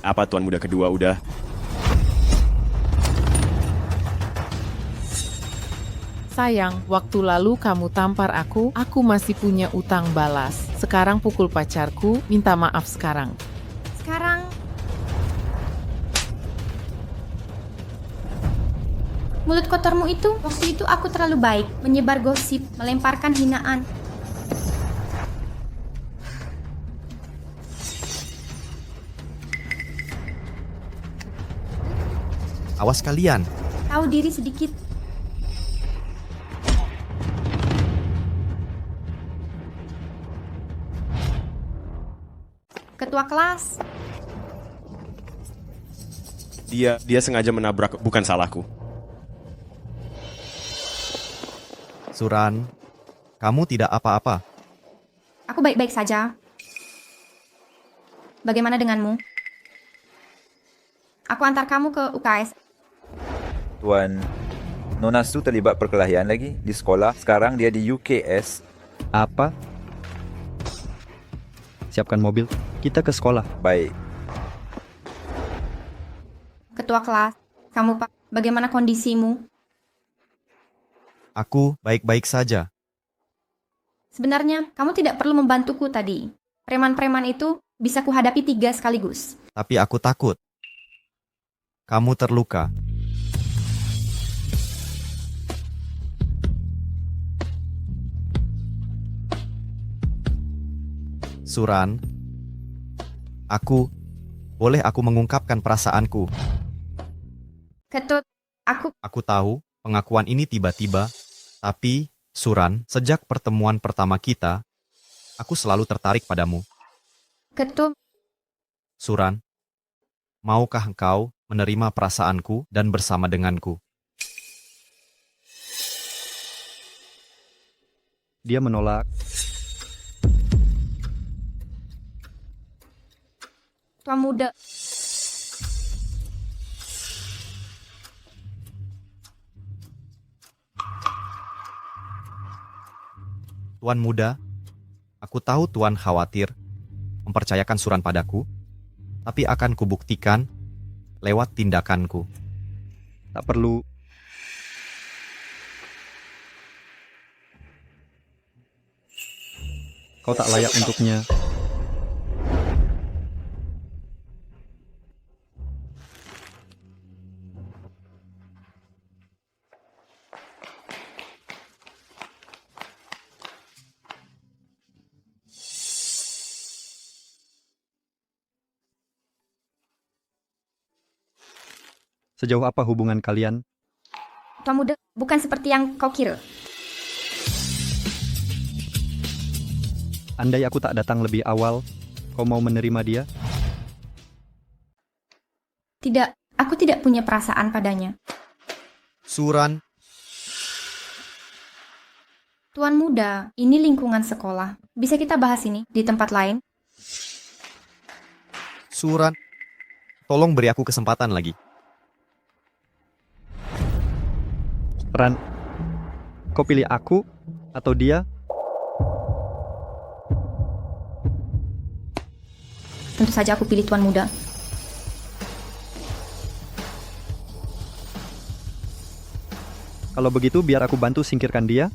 apa Tuan Muda kedua udah.
Sayang, waktu lalu kamu tampar aku masih punya utang balas. Sekarang pukul pacarku, minta maaf sekarang.
Sekarang... Mulut kotormu itu, waktu itu aku terlalu baik, menyebar gosip, melemparkan hinaan.
Awas kalian.
Tahu diri sedikit. Ketua kelas.
Dia sengaja menabrak, bukan salahku.
Suran, kamu tidak apa-apa.
Aku baik-baik saja. Bagaimana denganmu? Aku antar kamu ke UKS.
Tuan, Nona Su terlibat perkelahian lagi di sekolah. Sekarang dia di UKS.
Apa? Siapkan mobil, kita ke sekolah.
Baik.
Ketua kelas, kamu Pak, bagaimana kondisimu?
Aku baik-baik saja.
Sebenarnya, kamu tidak perlu membantuku tadi. Preman-preman itu bisa kuhadapi 3 sekaligus.
Tapi aku takut. Kamu terluka. Suran, boleh aku mengungkapkan perasaanku.
Ketut,
Aku tahu pengakuan ini tiba-tiba, tapi Suran, sejak pertemuan pertama kita, aku selalu tertarik padamu.
Ketut,
Suran, maukah engkau menerima perasaanku dan bersama denganku?
Dia menolak.
Tuan muda.
Tuan muda, aku tahu Tuan khawatir mempercayakan Suran padaku, tapi akan kubuktikan lewat tindakanku.
Tak perlu. Kau tak layak untuknya. Sejauh apa hubungan kalian?
Tuan muda, bukan seperti yang kau kira.
Andai aku tak datang lebih awal, kau mau menerima dia?
Tidak, aku tidak punya perasaan padanya.
Suran,
Tuan muda, ini lingkungan sekolah. Bisa kita bahas ini di tempat lain?
Suran, tolong beri aku kesempatan lagi.
Ran, kau pilih aku atau dia?
Tentu saja aku pilih tuan muda.
Kalau begitu biar aku bantu singkirkan dia.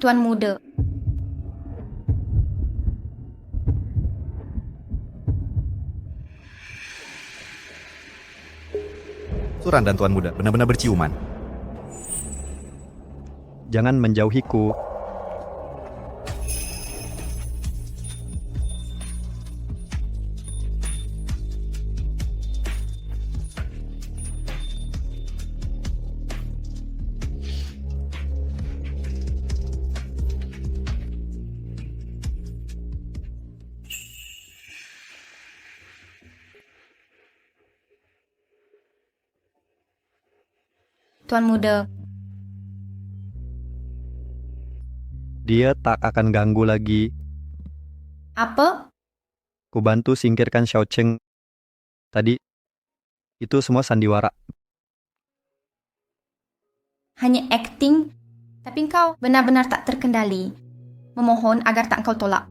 Tuan muda.
Suran dan Tuan muda benar-benar berciuman.
Jangan menjauhiku.
Tuan muda.
Dia tak akan ganggu lagi.
Apa?
Ku bantu singkirkan Xiao Cheng. Tadi, itu semua sandiwara.
Hanya acting, tapi engkau benar-benar tak terkendali. Memohon agar tak engkau tolak.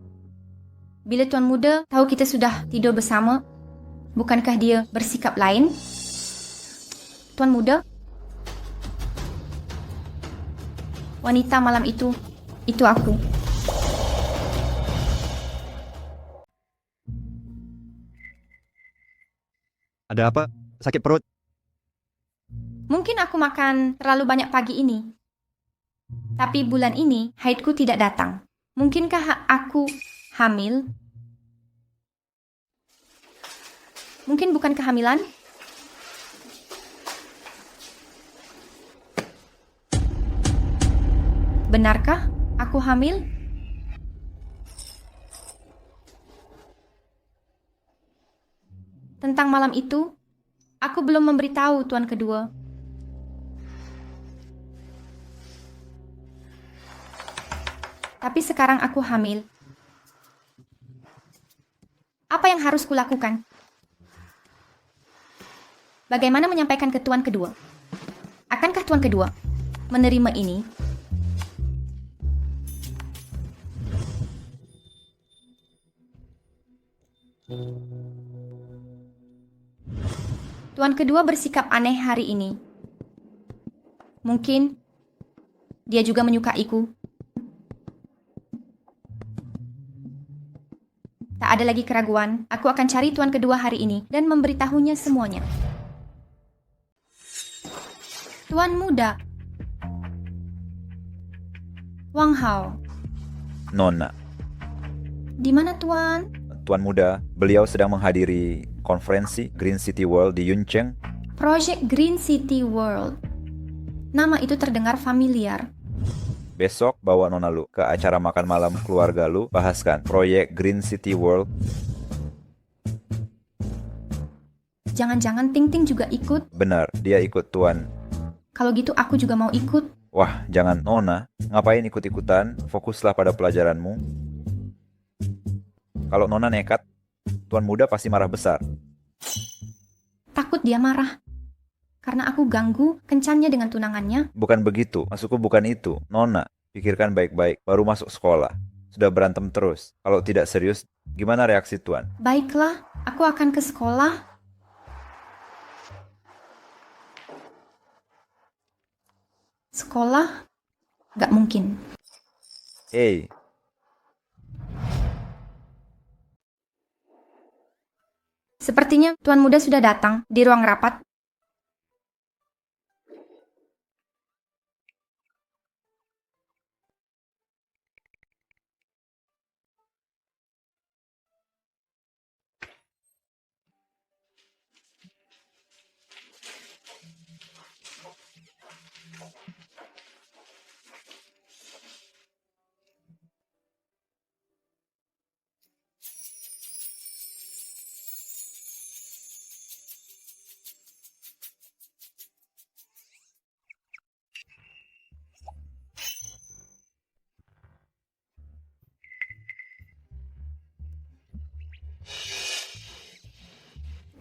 Bila tuan muda tahu kita sudah tidur bersama, bukankah dia bersikap lain? Tuan muda? Wanita malam itu aku.
Ada apa? Sakit perut?
Mungkin aku makan terlalu banyak pagi ini. Tapi bulan ini haidku tidak datang. Mungkinkah aku hamil? Mungkin bukan kehamilan? Benarkah aku hamil? Tentang malam itu, aku belum memberitahu tuan kedua. Tapi sekarang aku hamil. Apa yang harus kulakukan? Bagaimana menyampaikan ke tuan kedua? Akankah tuan kedua menerima ini? Tuan kedua bersikap aneh hari ini. Mungkin dia juga menyukaiku. Tak ada lagi keraguan, aku akan cari tuan kedua hari ini dan memberitahunya semuanya. Tuan muda. Wang Hao.
Nona,
Di mana tuan?
Tuan muda, beliau sedang menghadiri konferensi Green City World di Yuncheng.
Project Green City World. Nama itu terdengar familiar.
Besok bawa Nona lu ke acara makan malam keluarga lu, bahaskan proyek Green City World.
Jangan-jangan Ting Ting juga ikut?
Benar, dia ikut tuan.
Kalau gitu aku juga mau ikut.
Wah, jangan Nona, ngapain ikut-ikutan? Fokuslah pada pelajaranmu. Kalau Nona nekat, tuan muda pasti marah besar.
Takut dia marah. Karena aku ganggu kencannya dengan tunangannya.
Bukan begitu, maksudku bukan itu. Nona, pikirkan baik-baik, baru masuk sekolah. Sudah berantem terus. Kalau tidak serius, gimana reaksi tuan?
Baiklah, aku akan ke sekolah. Sekolah? Gak mungkin.
Hey,
Sepertinya tuan muda sudah datang di ruang rapat.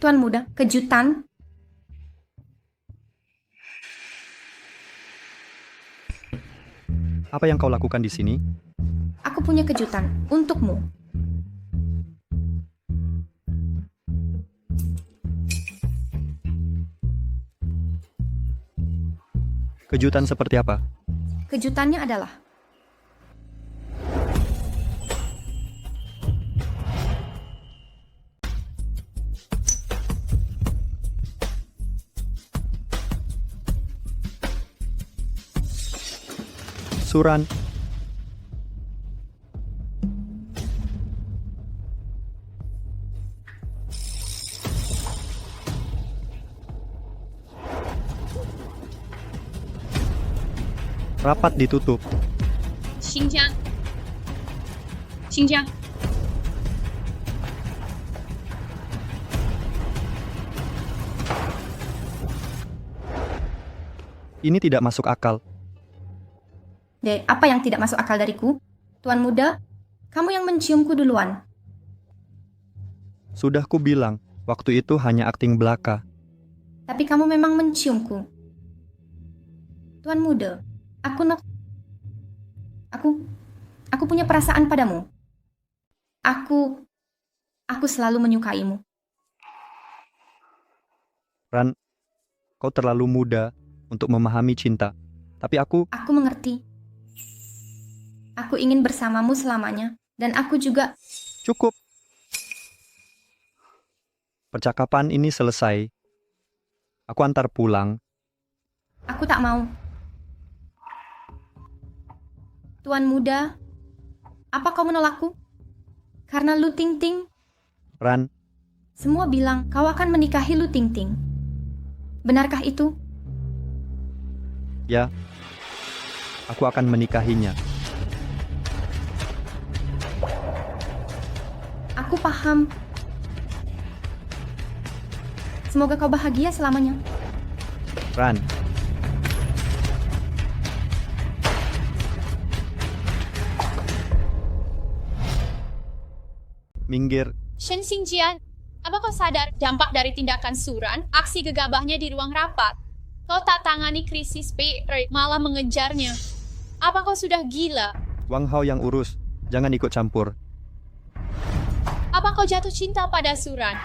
Tuan muda, kejutan.
Apa yang kau lakukan di sini?
Aku punya kejutan untukmu.
Kejutan seperti apa?
Kejutannya adalah
Suran. Rapat ditutup.
Xinjiang. Xinjiang.
Ini tidak masuk akal.
Apa yang tidak masuk akal dariku? Tuan muda, kamu yang menciumku duluan.
Sudah ku bilang, waktu itu hanya akting belaka.
Tapi kamu memang menciumku. Tuan muda, aku punya perasaan padamu. Aku selalu menyukaimu.
Ran, kau terlalu muda untuk memahami cinta. Tapi aku
mengerti. Aku ingin bersamamu selamanya. Dan aku juga...
Cukup. Percakapan ini selesai. Aku antar pulang.
Aku tak mau. Tuan muda, apa kau menolakku? Karena Lu Ting Ting?
Ran.
Semua bilang kau akan menikahi Lu Ting Ting. Benarkah itu?
Ya. Aku akan menikahinya.
Aku paham. Semoga kau bahagia selamanya.
Ran. Minggir.
Shen Xingjian, apa kau sadar dampak dari tindakan Suran, aksi gegabahnya di ruang rapat? Kau tak tangani krisis PR, malah mengejarnya. Apa kau sudah gila?
Wang Hao yang urus. Jangan ikut campur.
Apa kau jatuh cinta pada Suran?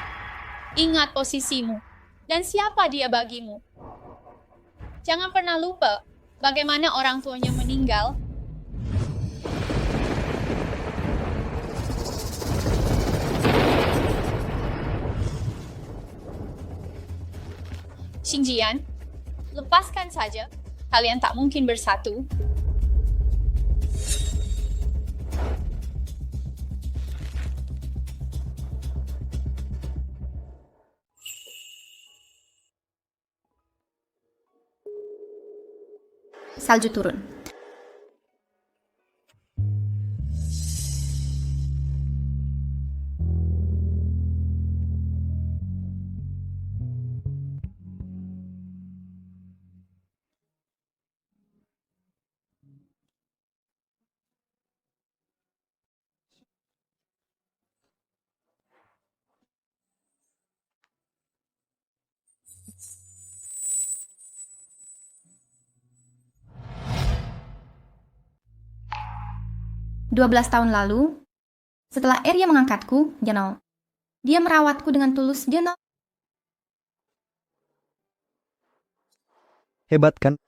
Ingat posisimu. Dan siapa dia bagimu? Jangan pernah lupa bagaimana orang tuanya meninggal. Xingjian, lepaskan saja. Kalian tak mungkin bersatu.
Salju turun. Dua belas tahun lalu, setelah Arya mengangkatku, dia merawatku dengan tulus,
Hebat kan?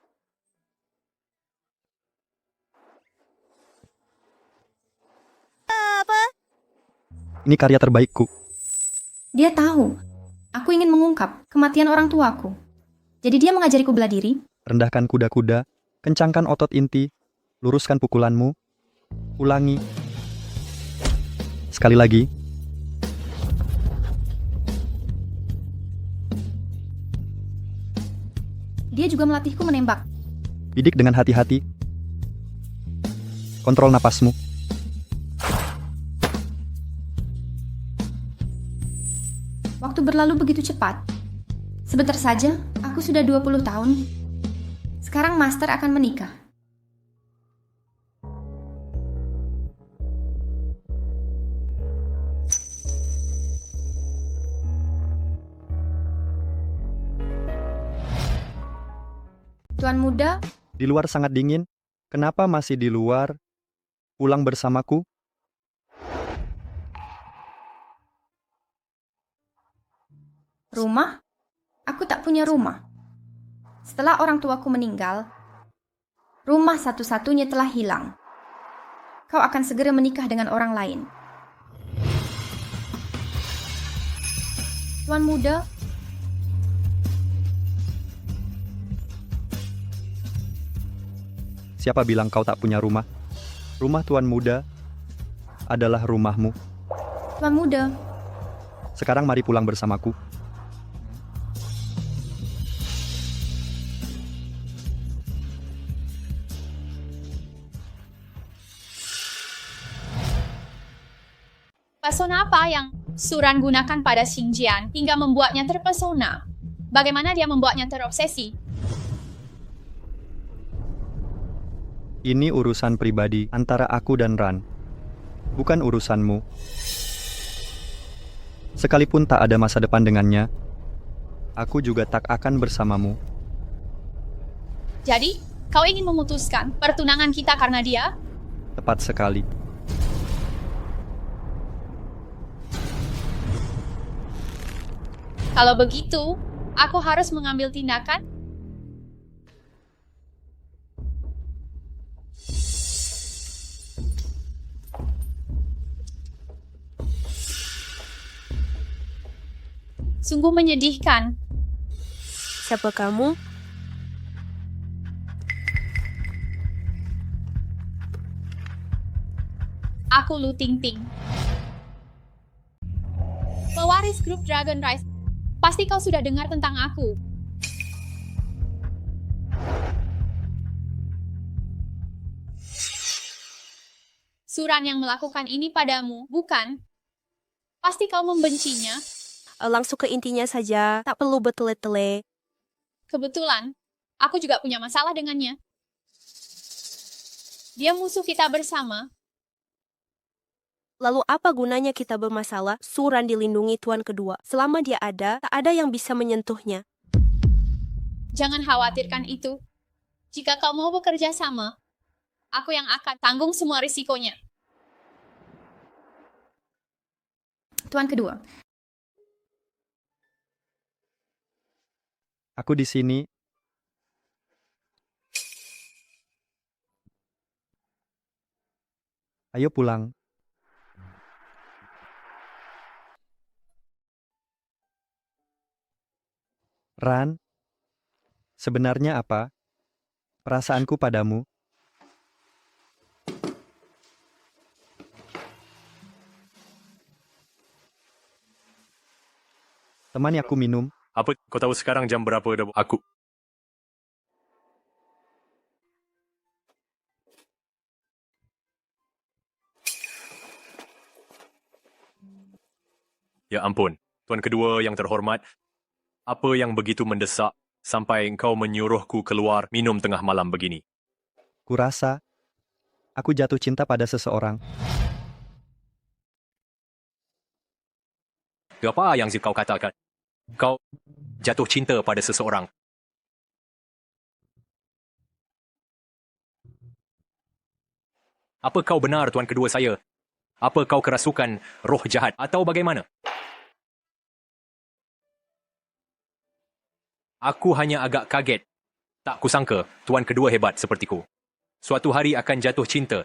Apa?
Ini karya terbaikku.
Dia tahu, aku ingin mengungkap kematian orang tuaku. Jadi dia mengajariku bela diri.
Rendahkan kuda-kuda, kencangkan otot inti, luruskan pukulanmu, ulangi. Sekali lagi.
Dia juga melatihku menembak.
Bidik dengan hati-hati. Kontrol napasmu.
Waktu berlalu begitu cepat. Sebentar saja, aku sudah 20 tahun. Sekarang Master akan menikah. Tuan muda,
Di luar sangat dingin. Kenapa masih di luar? Pulang bersamaku.
rumah? Aku tak punya rumah. Setelah orang tuaku meninggal, rumah satu-satunya telah hilang. Kau akan segera menikah dengan orang lain. Tuan muda,
Siapa bilang kau tak punya rumah? Rumah Tuan Muda adalah rumahmu.
Tuan muda,
Sekarang mari pulang bersamaku.
Pesona apa yang Suran gunakan pada Xingjian hingga membuatnya terpesona? Bagaimana dia membuatnya terobsesi?
Ini urusan pribadi antara aku dan Ran. Bukan urusanmu. Sekalipun tak ada masa depan dengannya, aku juga tak akan bersamamu.
Jadi, kau ingin memutuskan pertunangan kita karena dia?
Tepat sekali.
Kalau begitu, aku harus mengambil tindakan? Sungguh menyedihkan.
Siapa kamu?
Aku Lu Tingting. Pewaris grup Dragon Rise. Pasti kau sudah dengar tentang aku. Suran yang melakukan ini padamu, bukan? Pasti kau membencinya.
Langsung ke intinya saja, tak perlu bertele-tele.
Kebetulan, aku juga punya masalah dengannya. Dia musuh kita bersama.
Lalu apa gunanya kita bermasalah? Suran dilindungi Tuan Kedua. Selama dia ada, tak ada yang bisa menyentuhnya.
Jangan khawatirkan itu. Jika kau mau bekerja sama, aku yang akan tanggung semua risikonya.
Tuan Kedua,
Aku di sini Ayo pulang. Ran, sebenarnya apa perasaanku padamu? Temani aku minum.
Apa kau tahu sekarang jam berapa dah? Aku. Ya ampun, Tuan Kedua yang terhormat. Apa yang begitu mendesak sampai engkau menyuruhku keluar minum tengah malam begini?
Kurasa aku jatuh cinta pada seseorang.
Apa yang kau katakan? Kau jatuh cinta pada seseorang. Apa kau benar, Tuan Kedua saya? Apa kau kerasukan roh jahat atau bagaimana? Aku hanya agak kaget. Tak kusangka Tuan Kedua hebat sepertiku. Suatu hari akan jatuh cinta.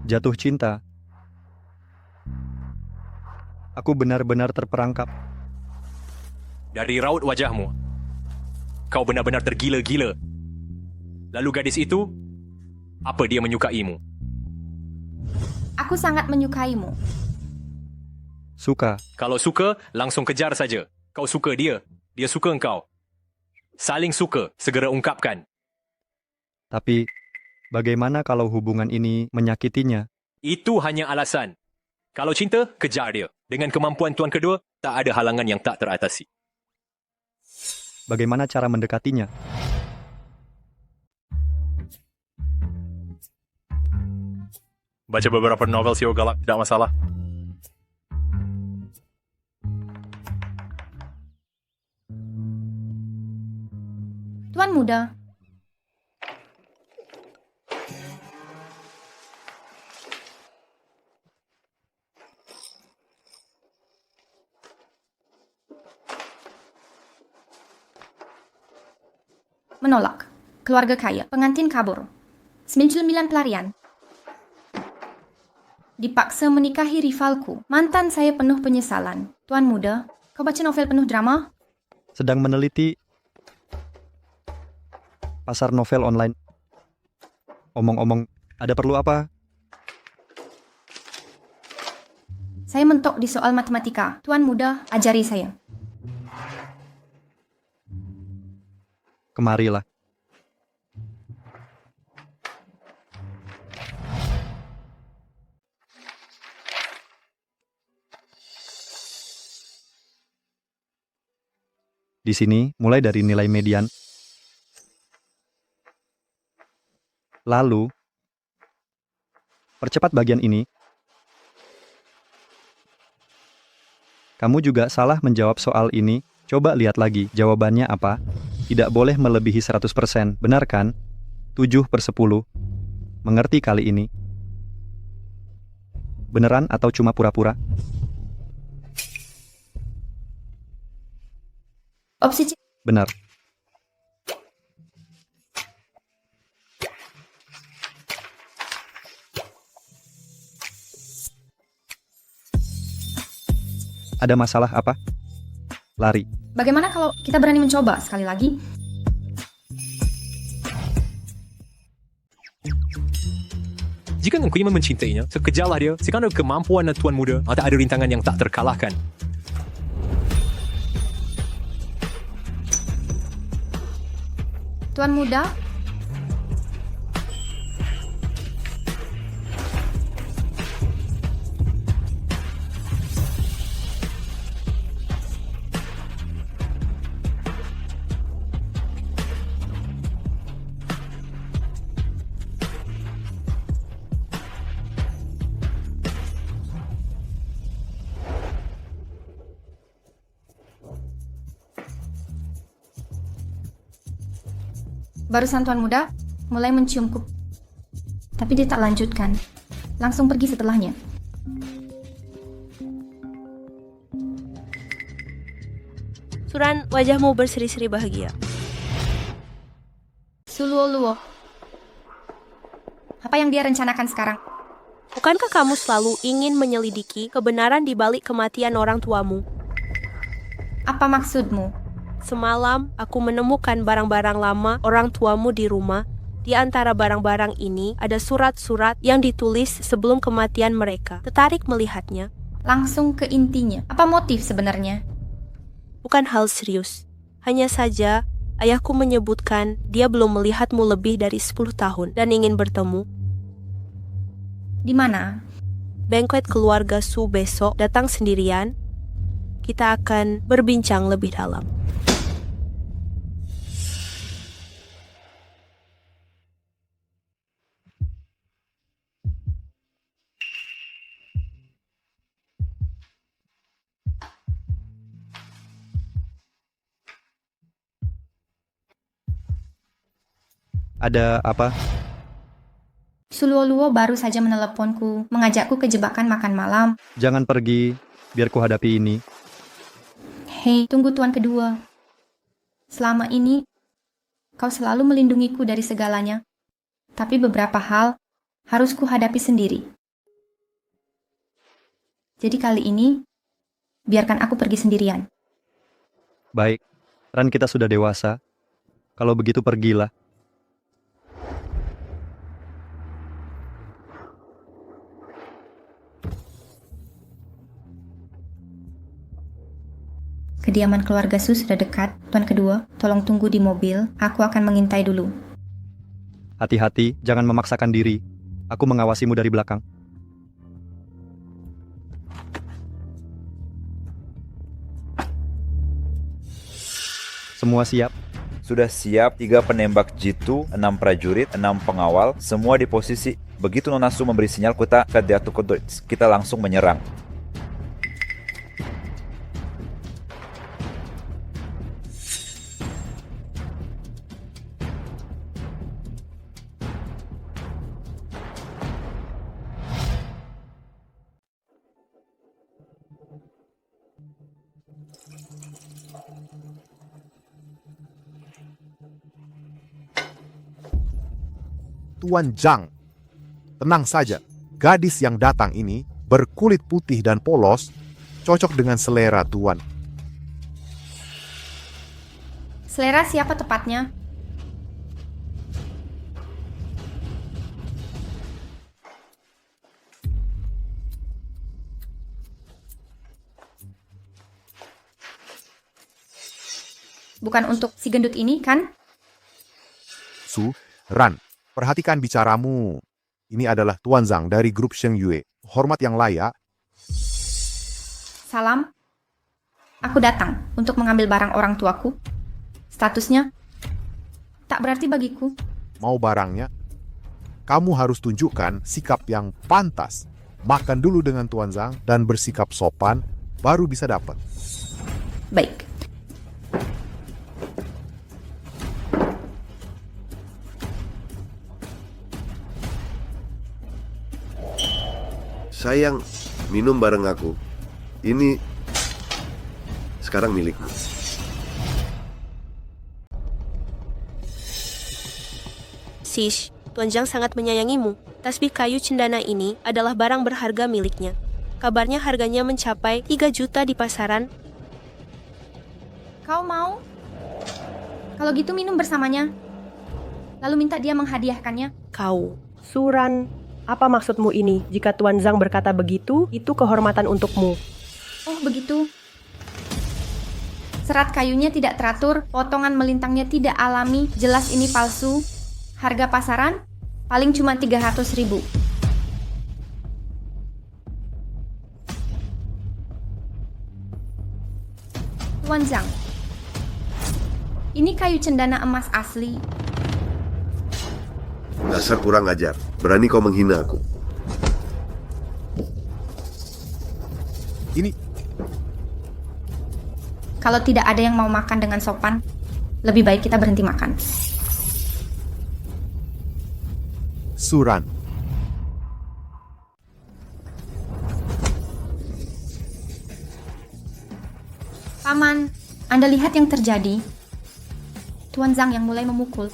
Jatuh cinta? Aku benar-benar terperangkap.
Dari raut wajahmu, kau benar-benar tergila-gila. Lalu gadis itu, apa dia menyukaimu?
Aku sangat menyukaimu.
Suka.
Kalau suka, langsung kejar saja. Kau suka dia, dia suka engkau. Saling suka, segera ungkapkan.
Tapi, bagaimana kalau hubungan ini menyakitinya?
Itu hanya alasan. Kalau cinta, kejar dia. Dengan kemampuan Tuan Kedua, tak ada halangan yang tak teratasi.
Bagaimana cara mendekatinya?
Baca beberapa novel Sio Galak, tidak masalah.
Tuan Muda. Menolak. Keluarga kaya. Pengantin kabur. 99 pelarian. Dipaksa menikahi rivalku. Mantan saya penuh penyesalan. Tuan Muda, kau baca novel penuh drama?
Sedang meneliti pasar novel online. Omong-omong, ada perlu apa?
Saya mentok di soal matematika. Tuan Muda, ajari saya.
Kemarilah. Di sini, mulai dari nilai median. Lalu, percepat bagian ini. Kamu juga salah menjawab soal ini. Coba lihat lagi, jawabannya apa? Tidak boleh melebihi 100%, benar kan? 7/10. Mengerti kali ini? Beneran atau cuma pura-pura?
Opsi C.
Benar. Ada masalah apa? Lari.
Bagaimana kalau kita berani mencoba sekali lagi?
Jika engkau ingin mencintainya, kejarlah dia. Sekarang kemampuan Tuan Muda, tak ada rintangan yang tak terkalahkan.
Tuan Muda, barusan Tuan Muda mulai menciumku. Tapi dia tak lanjutkan. Langsung pergi setelahnya.
Suran, wajahmu berseri-seri bahagia.
Suluo-luo. Apa yang dia rencanakan sekarang?
Bukankah kamu selalu ingin menyelidiki kebenaran di balik kematian orang tuamu?
Apa maksudmu?
Semalam, aku menemukan barang-barang lama orang tuamu di rumah. Di antara barang-barang ini ada surat-surat yang ditulis sebelum kematian mereka. Tertarik melihatnya?
Langsung ke intinya. Apa motif sebenarnya?
Bukan hal serius. Hanya saja, ayahku menyebutkan dia belum melihatmu lebih dari 10 tahun dan ingin bertemu.
Di mana?
Banquet keluarga Su besok datang sendirian. Kita akan berbincang lebih dalam.
Ada apa?
Suluo-luo baru saja meneleponku, mengajakku ke jebakan makan malam.
Jangan pergi, biar ku hadapi ini.
Hei, tunggu tuan kedua. Selama ini, kau selalu melindungiku dari segalanya. Tapi beberapa hal harus ku hadapi sendiri. Jadi kali ini, biarkan aku pergi sendirian.
Baik, Ran kita sudah dewasa. Kalau begitu pergilah.
Kediaman keluarga Su sudah dekat. Tuan kedua, tolong tunggu di mobil. Aku akan mengintai dulu.
Hati-hati, jangan memaksakan diri. Aku mengawasimu dari belakang. Semua siap?
Sudah siap, 3 penembak jitu, 6 prajurit, 6 pengawal, semua di posisi. Begitu Nona Su memberi sinyal kita langsung menyerang.
Tuan Zhang, tenang saja. Gadis yang datang ini berkulit putih dan polos, cocok dengan selera Tuan.
Selera siapa tepatnya? Bukan untuk si gendut ini, kan?
Su, Ran, perhatikan bicaramu. Ini adalah Tuan Zhang dari grup Sheng Yue. Hormat yang layak.
Salam. Aku datang untuk mengambil barang orang tuaku. Statusnya tak berarti bagiku.
Mau barangnya? Kamu harus tunjukkan sikap yang pantas. Makan dulu dengan Tuan Zhang dan bersikap sopan, baru bisa dapat.
Baik.
Sayang, minum bareng aku. Ini sekarang milikmu.
Sish, Tuan Zhang sangat menyayangimu. Tasbih kayu cendana ini adalah barang berharga miliknya. Kabarnya harganya mencapai 3 juta di pasaran.
Kau mau? Kalau gitu minum bersamanya. Lalu minta dia menghadiahkannya.
Kau, Suran, apa maksudmu ini? Jika Tuan Zhang berkata begitu, itu kehormatan untukmu.
Oh, begitu. Serat kayunya tidak teratur, potongan melintangnya tidak alami, jelas ini palsu. Harga pasaran paling cuma 300.000. Tuan Zhang, ini kayu cendana emas asli.
Dasar kurang ajar. Berani kau menghina aku.
Ini.
Kalau tidak ada yang mau makan dengan sopan, lebih baik kita berhenti makan.
Suran.
Paman, Anda lihat yang terjadi. Tuan Zhang yang mulai memukul.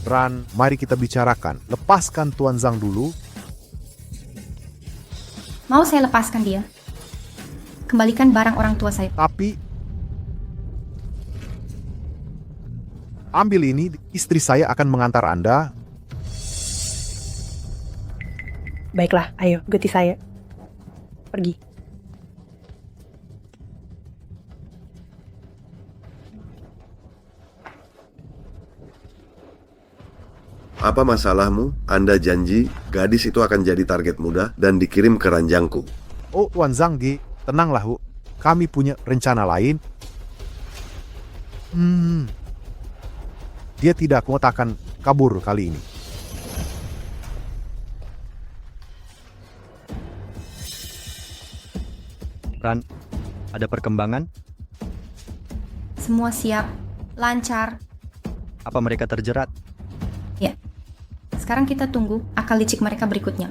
Ran, mari kita bicarakan. Lepaskan Tuan Zhang dulu.
Mau saya lepaskan dia? Kembalikan barang orang tua saya.
Tapi ambil ini, istri saya akan mengantar Anda.
Baiklah, ayo, ikuti saya. Pergi.
Apa masalahmu? Anda janji gadis itu akan jadi target mudah dan dikirim ke ranjangku.
Oh, Tuan Zhang, tenanglah, Hu. Kami punya rencana lain. Dia tidak akan kabur kali ini.
Ran, ada perkembangan?
Semua siap, lancar.
Apa mereka terjerat?
Ya. Sekarang kita tunggu akal licik mereka berikutnya.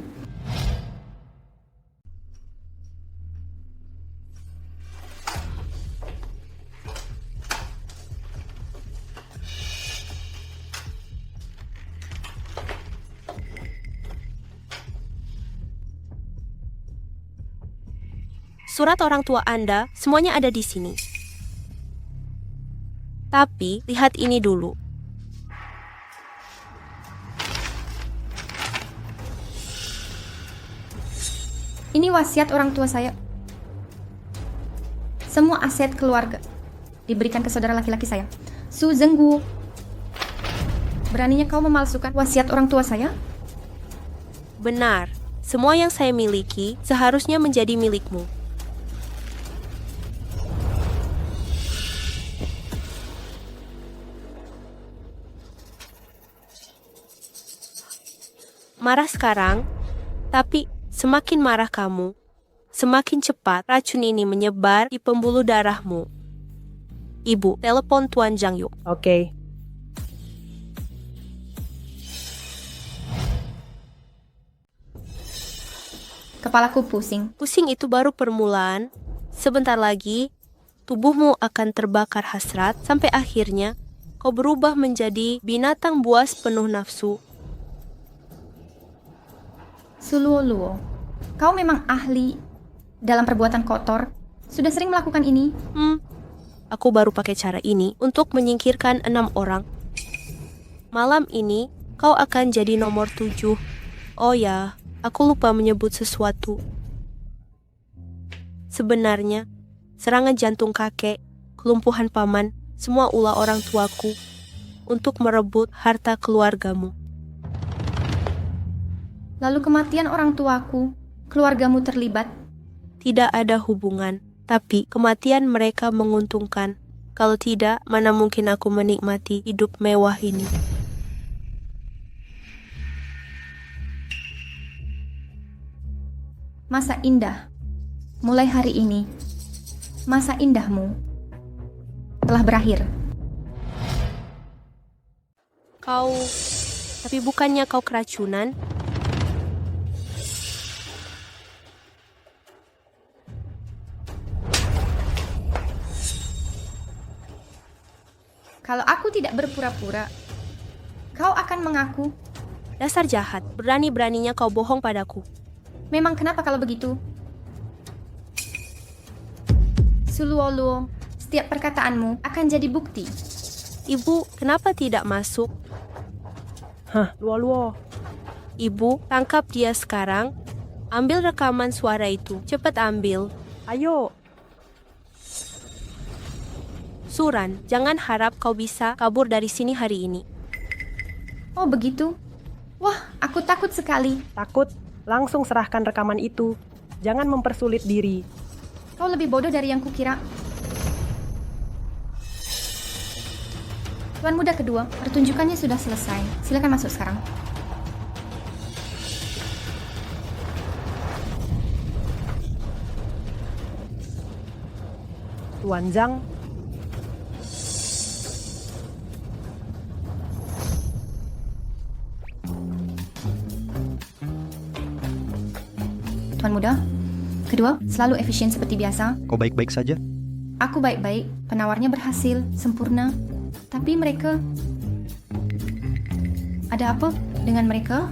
Surat orang tua Anda semuanya ada di sini. Tapi lihat ini dulu.
Ini wasiat orang tua saya. Semua aset keluarga diberikan ke saudara laki-laki saya, Su Zhenggu. Beraninya kau memalsukan wasiat orang tua saya?
Benar, semua yang saya miliki seharusnya menjadi milikmu. Marah sekarang, tapi semakin marah kamu, semakin cepat racun ini menyebar di pembuluh darahmu. Ibu, telepon Tuan Zhang yuk.
Oke.
Kepalaku pusing.
Pusing itu baru permulaan. Sebentar lagi, tubuhmu akan terbakar hasrat sampai akhirnya kau berubah menjadi binatang buas penuh nafsu.
Suluo-luo, kau memang ahli dalam perbuatan kotor. Sudah sering melakukan ini?
Aku baru pakai cara ini untuk menyingkirkan 6 orang. Malam ini, kau akan jadi nomor 7. Oh ya, aku lupa menyebut sesuatu. Sebenarnya, serangan jantung kakek, kelumpuhan paman, semua ulah orang tuaku untuk merebut harta keluargamu.
Lalu kematian orang tuaku, keluargamu terlibat?
Tidak ada hubungan, tapi kematian mereka menguntungkan. Kalau tidak, mana mungkin aku menikmati hidup mewah ini.
Masa indah, mulai hari ini, masa indahmu telah berakhir.
Tapi bukannya kau keracunan?
Kalau aku tidak berpura-pura, kau akan mengaku.
Dasar jahat, berani-beraninya kau bohong padaku.
Memang kenapa kalau begitu? Suluo-luo, setiap perkataanmu akan jadi bukti.
Ibu, kenapa tidak masuk?
Luo-luo.
Ibu, tangkap dia sekarang. Ambil rekaman suara itu. Cepat ambil.
Ayo.
Suran, jangan harap kau bisa kabur dari sini hari ini.
Oh begitu? Wah, aku takut sekali.
Takut? Langsung serahkan rekaman itu. Jangan mempersulit diri.
Kau lebih bodoh dari yang kukira. Tuan muda kedua, pertunjukannya sudah selesai. Silakan masuk sekarang.
Tuan Zhang.
Tuan muda kedua, selalu efisien seperti biasa.
Kau baik-baik saja?
Aku baik-baik, penawarnya berhasil, sempurna. Tapi mereka... Ada apa dengan mereka?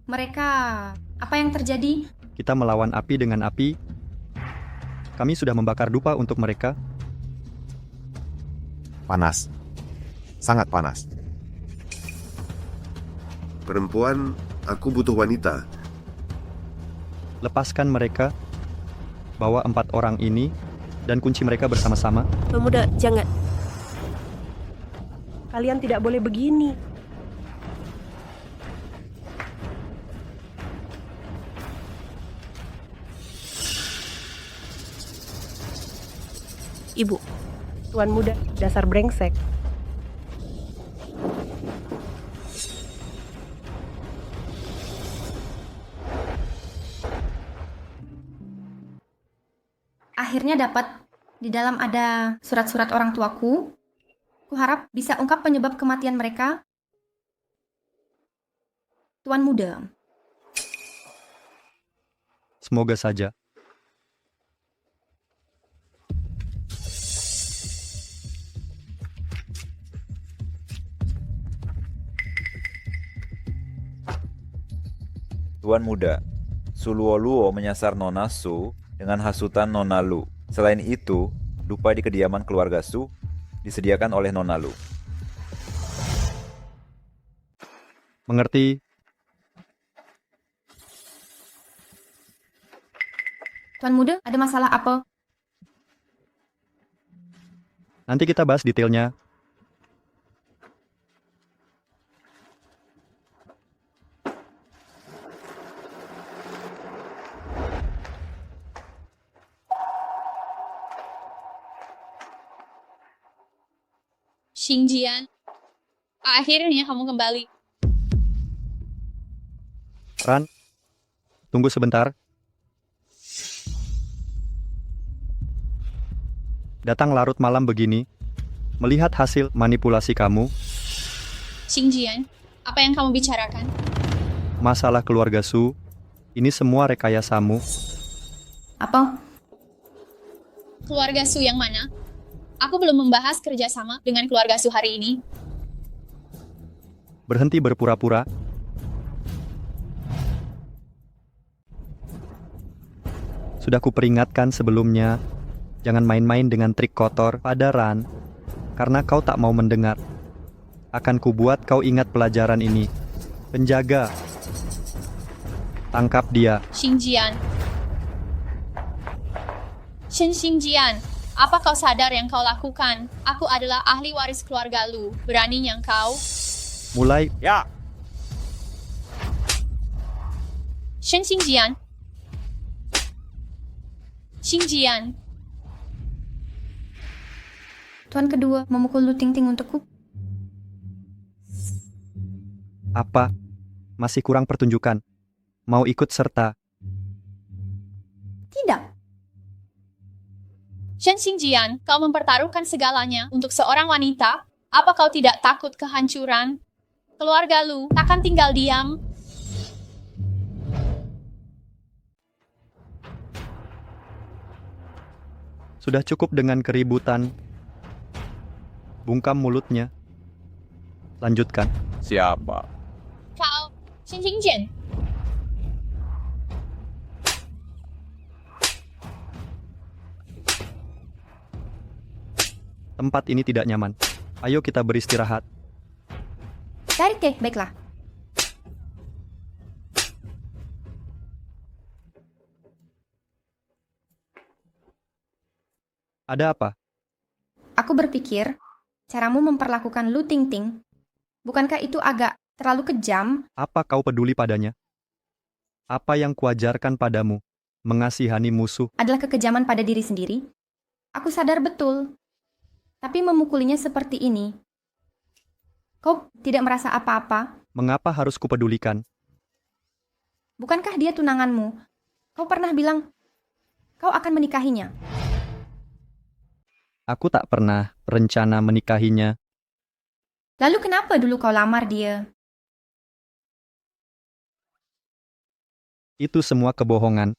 Mereka, apa yang terjadi?
Kita melawan api dengan api. Kami sudah membakar dupa untuk mereka.
Panas. Sangat panas.
Perempuan, aku butuh wanita.
Lepaskan mereka. Bawa 4 orang ini dan kunci mereka bersama-sama.
Pemuda, jangan. Kalian tidak boleh begini. Ibu, Tuan Muda, dasar brengsek.
Akhirnya dapat. Di dalam ada surat-surat orang tuaku. Kuharap bisa ungkap penyebab kematian mereka. Tuan Muda.
Semoga saja.
Tuan Muda, Suluoluo menyasar Nona Su dengan hasutan Nona Lu. Selain itu, dupa di kediaman keluarga Su disediakan oleh Nona Lu.
Mengerti?
Tuan Muda, ada masalah apa?
Nanti kita bahas detailnya.
Xingjian, akhirnya kamu kembali.
Ran, tunggu sebentar. Datang larut malam begini, melihat hasil manipulasi kamu,
Xingjian, apa yang kamu bicarakan?
masalah keluarga Su, ini semua rekayasamu.
Apa?
Keluarga Su yang mana? Aku belum membahas kerjasama dengan keluarga Su hari ini.
Berhenti berpura-pura. Sudah kuperingatkan sebelumnya, jangan main-main dengan trik kotor pada Ran, karena kau tak mau mendengar. Akan kubuat kau ingat pelajaran ini. Penjaga, tangkap dia.
Xingjian. Shen Xingjian, apa kau sadar yang kau lakukan? Aku adalah ahli waris keluarga Lu. Beraninya kau?
Mulai.
Ya.
Shen Xingjian. Xingjian.
Tuan kedua memukul Lu Ting Ting untukku.
Apa? Masih kurang pertunjukan? Mau ikut serta?
Tidak.
Shen Xingjian, kau mempertaruhkan segalanya untuk seorang wanita? Apa kau tidak takut kehancuran? Keluarga Lu takkan tinggal diam.
Sudah cukup dengan keributan. Bungkam mulutnya. Lanjutkan.
Siapa?
Kau, Shen Xingjian.
Tempat ini tidak nyaman. Ayo kita beristirahat.
Tarik deh, baiklah.
Ada apa?
Aku berpikir, caramu memperlakukan Lu Ting Ting, bukankah itu agak terlalu kejam?
Apa kau peduli padanya? Apa yang kuajarkan padamu? Mengasihani musuh.
Adalah kekejaman pada diri sendiri? Aku sadar betul. Tapi memukulinya seperti ini. Kau tidak merasa apa-apa?
Mengapa harus kupedulikan?
Bukankah dia tunanganmu? Kau pernah bilang, kau akan menikahinya.
Aku tak pernah berencana menikahinya.
Lalu kenapa dulu kau lamar dia?
Itu semua kebohongan.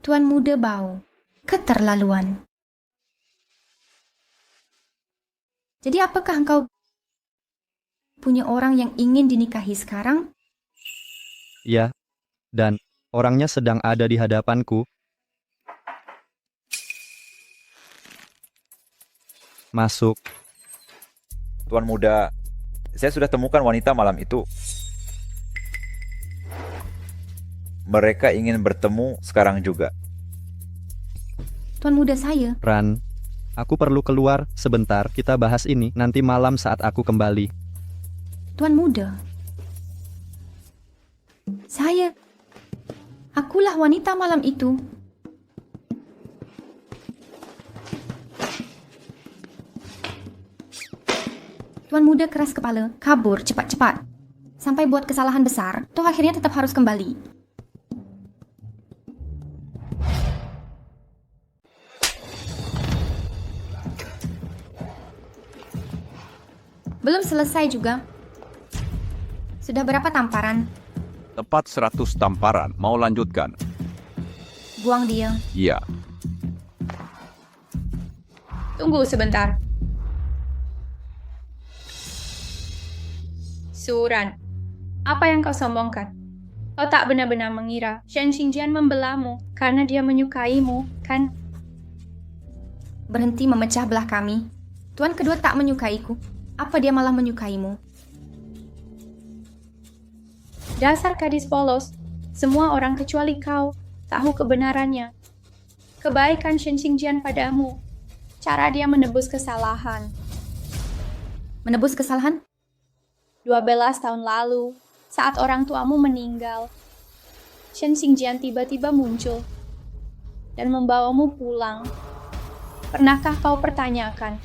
Tuan Muda bau. Keterlaluan. Jadi apakah engkau punya orang yang ingin dinikahi sekarang?
Ya, dan orangnya sedang ada di hadapanku. Masuk.
Tuan muda, saya sudah temukan wanita malam itu. Mereka ingin bertemu sekarang juga.
Tuan muda saya.
Ran, aku perlu keluar sebentar. Kita bahas ini nanti malam saat aku kembali.
Tuan muda. Akulah wanita malam itu. Tuan muda keras kepala, kabur cepat-cepat. Sampai buat kesalahan besar, toh akhirnya tetap harus kembali. Belum selesai juga. Sudah berapa tamparan?
Tepat 100 tamparan. Mau lanjutkan?
Buang dia.
Iya.
Tunggu sebentar. Suran, apa yang kau sombongkan? Kau tak benar-benar mengira Shen Xingjian membelamu karena dia menyukaimu, kan?
Berhenti memecah belah kami. Tuan kedua tak menyukaiku. Apa dia malah menyukaimu?
Dasar gadis polos, semua orang kecuali kau tahu kebenarannya. Kebaikan Shen Xingjian padamu, cara dia menebus kesalahan.
Menebus kesalahan?
12 tahun lalu, saat orang tuamu meninggal, Shen Xingjian tiba-tiba muncul dan membawamu pulang. Pernahkah kau pertanyakan?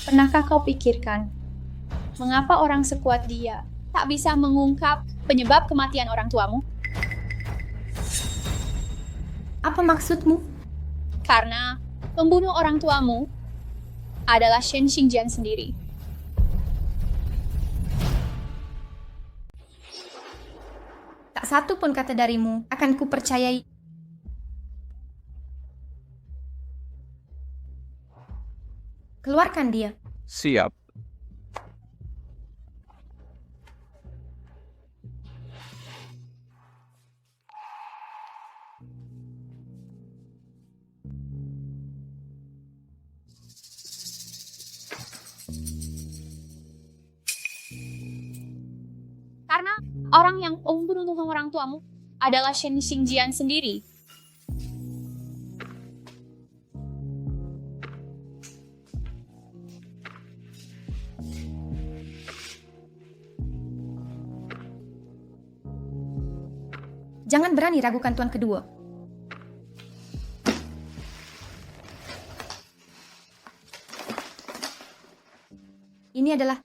Pernahkah kau pikirkan, mengapa orang sekuat dia tak bisa mengungkap penyebab kematian orang tuamu?
Apa maksudmu?
Karena pembunuh orang tuamu adalah Shen Xingjian sendiri.
Tak satu pun kata darimu akan kupercayai. Keluarkan dia.
Siap.
Karena orang yang membunuh orang tuamu adalah Shen Xingjian sendiri.
Jangan berani ragukan tuan kedua. Ini adalah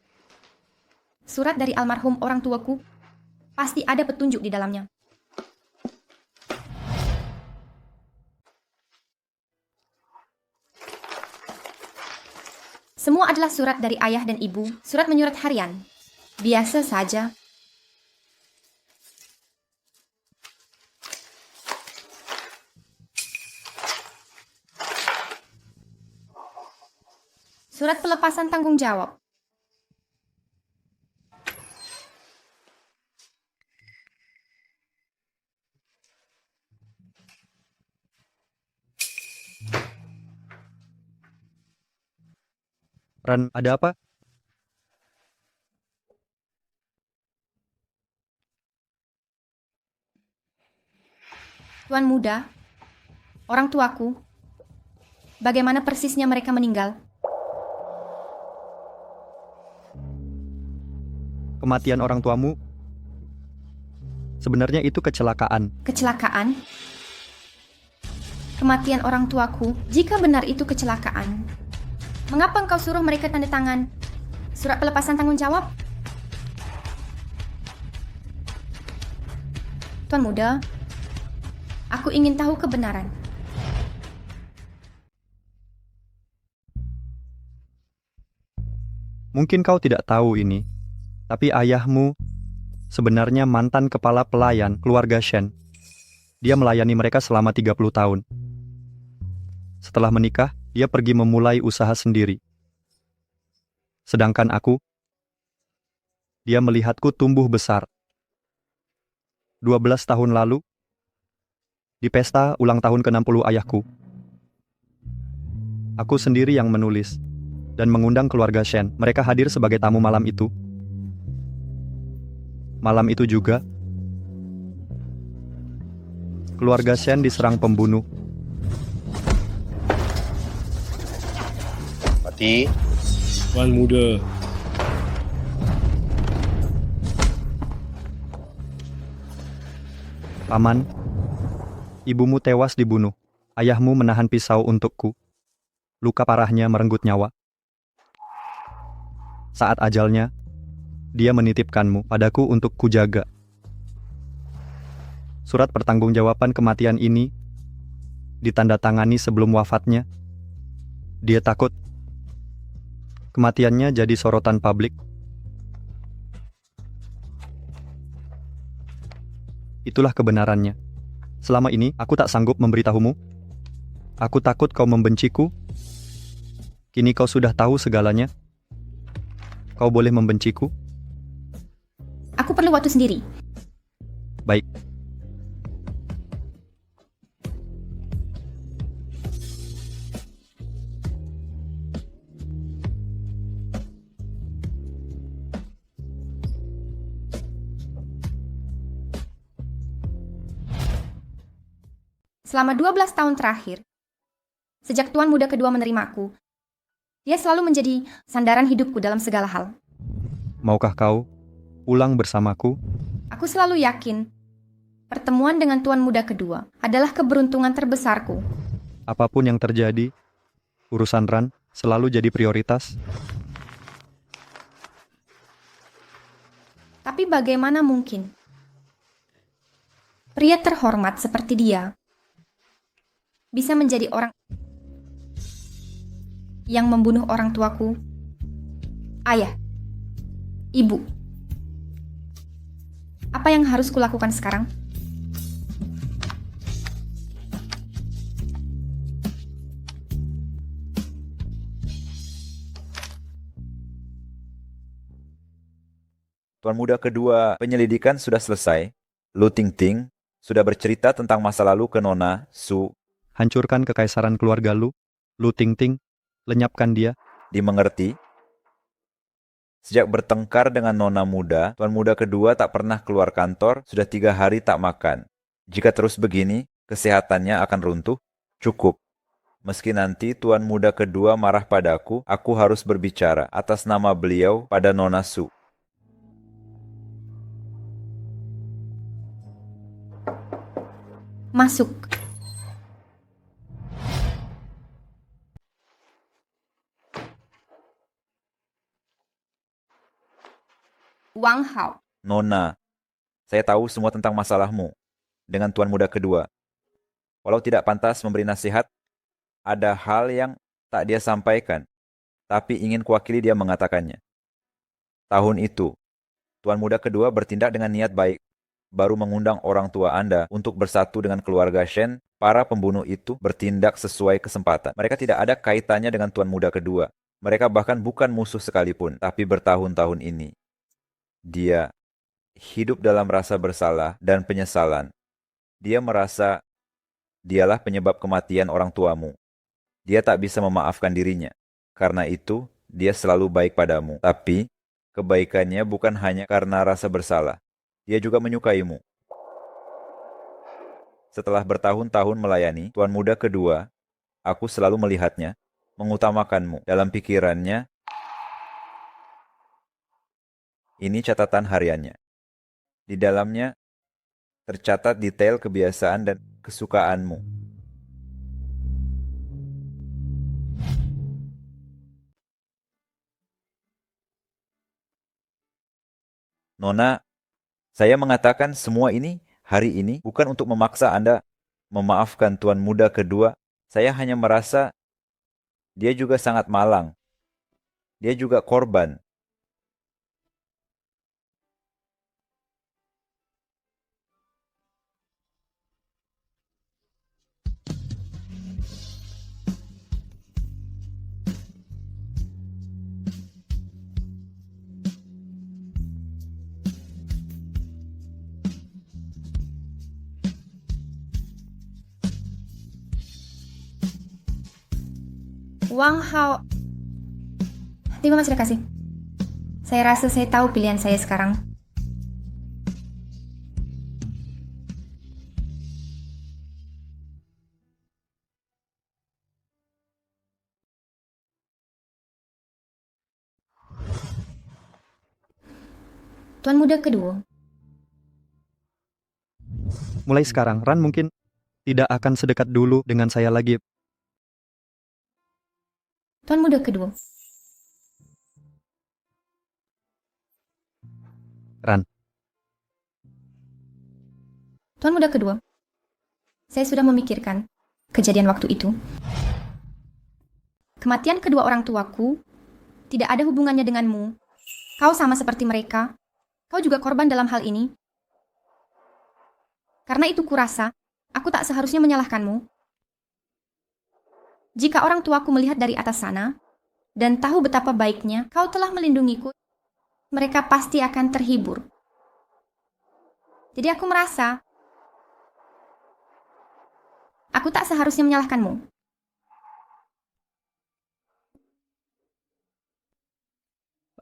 surat dari almarhum orang tuaku. Pasti ada petunjuk di dalamnya. Semua adalah surat dari ayah dan ibu, surat menyurat harian. Biasa saja. Surat pelepasan tanggung jawab.
Ran, ada apa?
Tuan muda, orang tuaku, bagaimana persisnya mereka meninggal?
Kematian orang tuamu? Sebenarnya itu kecelakaan.
Kecelakaan? Kematian orang tuaku, jika benar itu kecelakaan, mengapa engkau suruh mereka tanda tangan surat pelepasan tanggung jawab? Tuan muda, aku ingin tahu kebenaran.
Mungkin kau tidak tahu ini, tapi ayahmu sebenarnya mantan kepala pelayan keluarga Shen. Dia melayani mereka selama 30 tahun. Setelah menikah, dia pergi memulai usaha sendiri. Sedangkan aku Dia melihatku tumbuh besar. 12 tahun lalu, di pesta ulang tahun ke-60 ayahku, aku sendiri yang menulis dan mengundang keluarga Shen. Mereka hadir sebagai tamu malam itu. Malam itu juga, keluarga Shen diserang pembunuh.
Mati.
Tuan muda.
Paman, ibumu tewas dibunuh. Ayahmu menahan pisau untukku. Luka parahnya merenggut nyawa. Saat ajalnya, dia menitipkanmu padaku untuk kujaga. Surat pertanggungjawaban kematian ini ditandatangani sebelum wafatnya. Dia takut kematiannya jadi sorotan publik. Itulah kebenarannya. Selama ini aku tak sanggup memberitahumu. Aku takut kau membenciku. Kini kau sudah tahu segalanya. Kau boleh membenciku.
Aku perlu waktu sendiri.
Baik.
Selama 12 tahun terakhir, sejak Tuan Muda kedua menerimaku, dia selalu menjadi sandaran hidupku dalam segala hal.
Maukah kau pulang bersamaku?
Aku selalu yakin, pertemuan dengan Tuan Muda kedua adalah keberuntungan terbesarku.
Apapun yang terjadi, urusan Ran selalu jadi prioritas.
Tapi bagaimana mungkin pria terhormat seperti dia bisa menjadi orang yang membunuh orang tuaku, ayah, ibu? Apa yang harus kulakukan sekarang?
Tuan Muda kedua penyelidikan sudah selesai. Lu Tingting sudah bercerita tentang masa lalu ke Nona Su.
Hancurkan kekaisaran keluarga Lu Tingting, lenyapkan dia.
Dimengerti? Sejak bertengkar dengan Nona Muda, Tuan Muda kedua tak pernah keluar kantor, sudah 3 hari tak makan. Jika terus begini, kesehatannya akan runtuh? Cukup. Meski nanti Tuan Muda kedua marah padaku, aku harus berbicara atas nama beliau pada Nona Su.
Masuk. Wang Hao.
Nona, saya tahu semua tentang masalahmu dengan Tuan Muda kedua. Walau tidak pantas memberi nasihat, ada hal yang tak dia sampaikan, tapi ingin kuwakili dia mengatakannya. Tahun itu, Tuan Muda kedua bertindak dengan niat baik, baru mengundang orang tua Anda untuk bersatu dengan keluarga Shen. Para pembunuh itu bertindak sesuai kesempatan. Mereka tidak ada kaitannya dengan Tuan Muda kedua. Mereka bahkan bukan musuh sekalipun, tapi bertahun-tahun ini dia hidup dalam rasa bersalah dan penyesalan. Dia merasa dialah penyebab kematian orang tuamu. Dia tak bisa memaafkan dirinya. Karena itu, dia selalu baik padamu. Tapi, kebaikannya bukan hanya karena rasa bersalah. Dia juga menyukaimu. Setelah bertahun-tahun melayani Tuan Muda kedua, aku selalu melihatnya, mengutamakanmu dalam pikirannya. Ini catatan hariannya. Di dalamnya tercatat detail kebiasaan dan kesukaanmu. Nona, saya mengatakan semua ini hari ini bukan untuk memaksa Anda memaafkan Tuan Muda kedua. Saya hanya merasa dia juga sangat malang. Dia juga korban.
Wang Hao. Terima kasih. Saya rasa saya tahu pilihan saya sekarang. Tuan muda kedua.
Mulai sekarang, Ran mungkin tidak akan sedekat dulu dengan saya lagi.
Tuan muda kedua.
Ran.
Tuan muda kedua. Saya sudah memikirkan kejadian waktu itu. Kematian kedua orang tuaku tidak ada hubungannya denganmu. Kau sama seperti mereka. Kau juga korban dalam hal ini. Karena itu kurasa, aku tak seharusnya menyalahkanmu. Jika orang tuaku melihat dari atas sana, dan tahu betapa baiknya kau telah melindungiku, mereka pasti akan terhibur. Jadi aku merasa, aku tak seharusnya menyalahkanmu.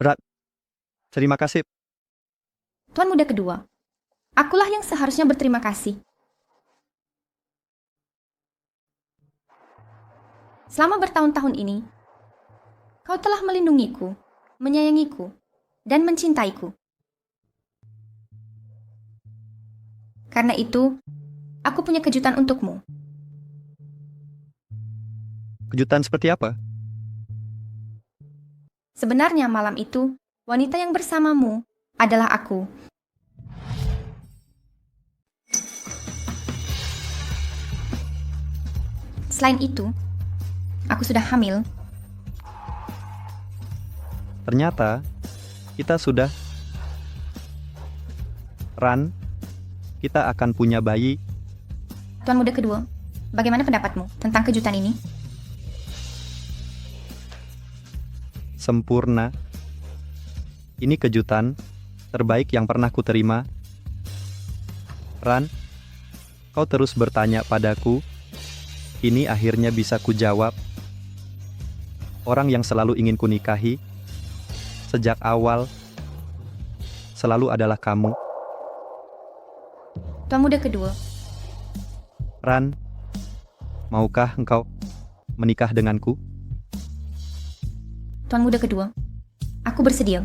Rat, terima kasih.
Tuan muda kedua, akulah yang seharusnya berterima kasih. Selama bertahun-tahun ini, kau telah melindungiku, menyayangiku, dan mencintaiku. Karena itu, aku punya kejutan untukmu.
Kejutan seperti apa?
Sebenarnya malam itu, wanita yang bersamamu adalah aku. Selain itu, aku sudah hamil.
Ternyata, kita sudah... Ran, kita akan punya bayi.
Tuan muda kedua, bagaimana pendapatmu tentang kejutan ini?
Sempurna. Ini kejutan terbaik yang pernah kuterima. Ran, kau terus bertanya padaku. Ini akhirnya bisa kujawab. Orang yang selalu ingin kunikahi sejak awal selalu adalah kamu.
Tuan muda kedua.
Ran, maukah engkau menikah denganku?
Tuan muda kedua, aku bersedia.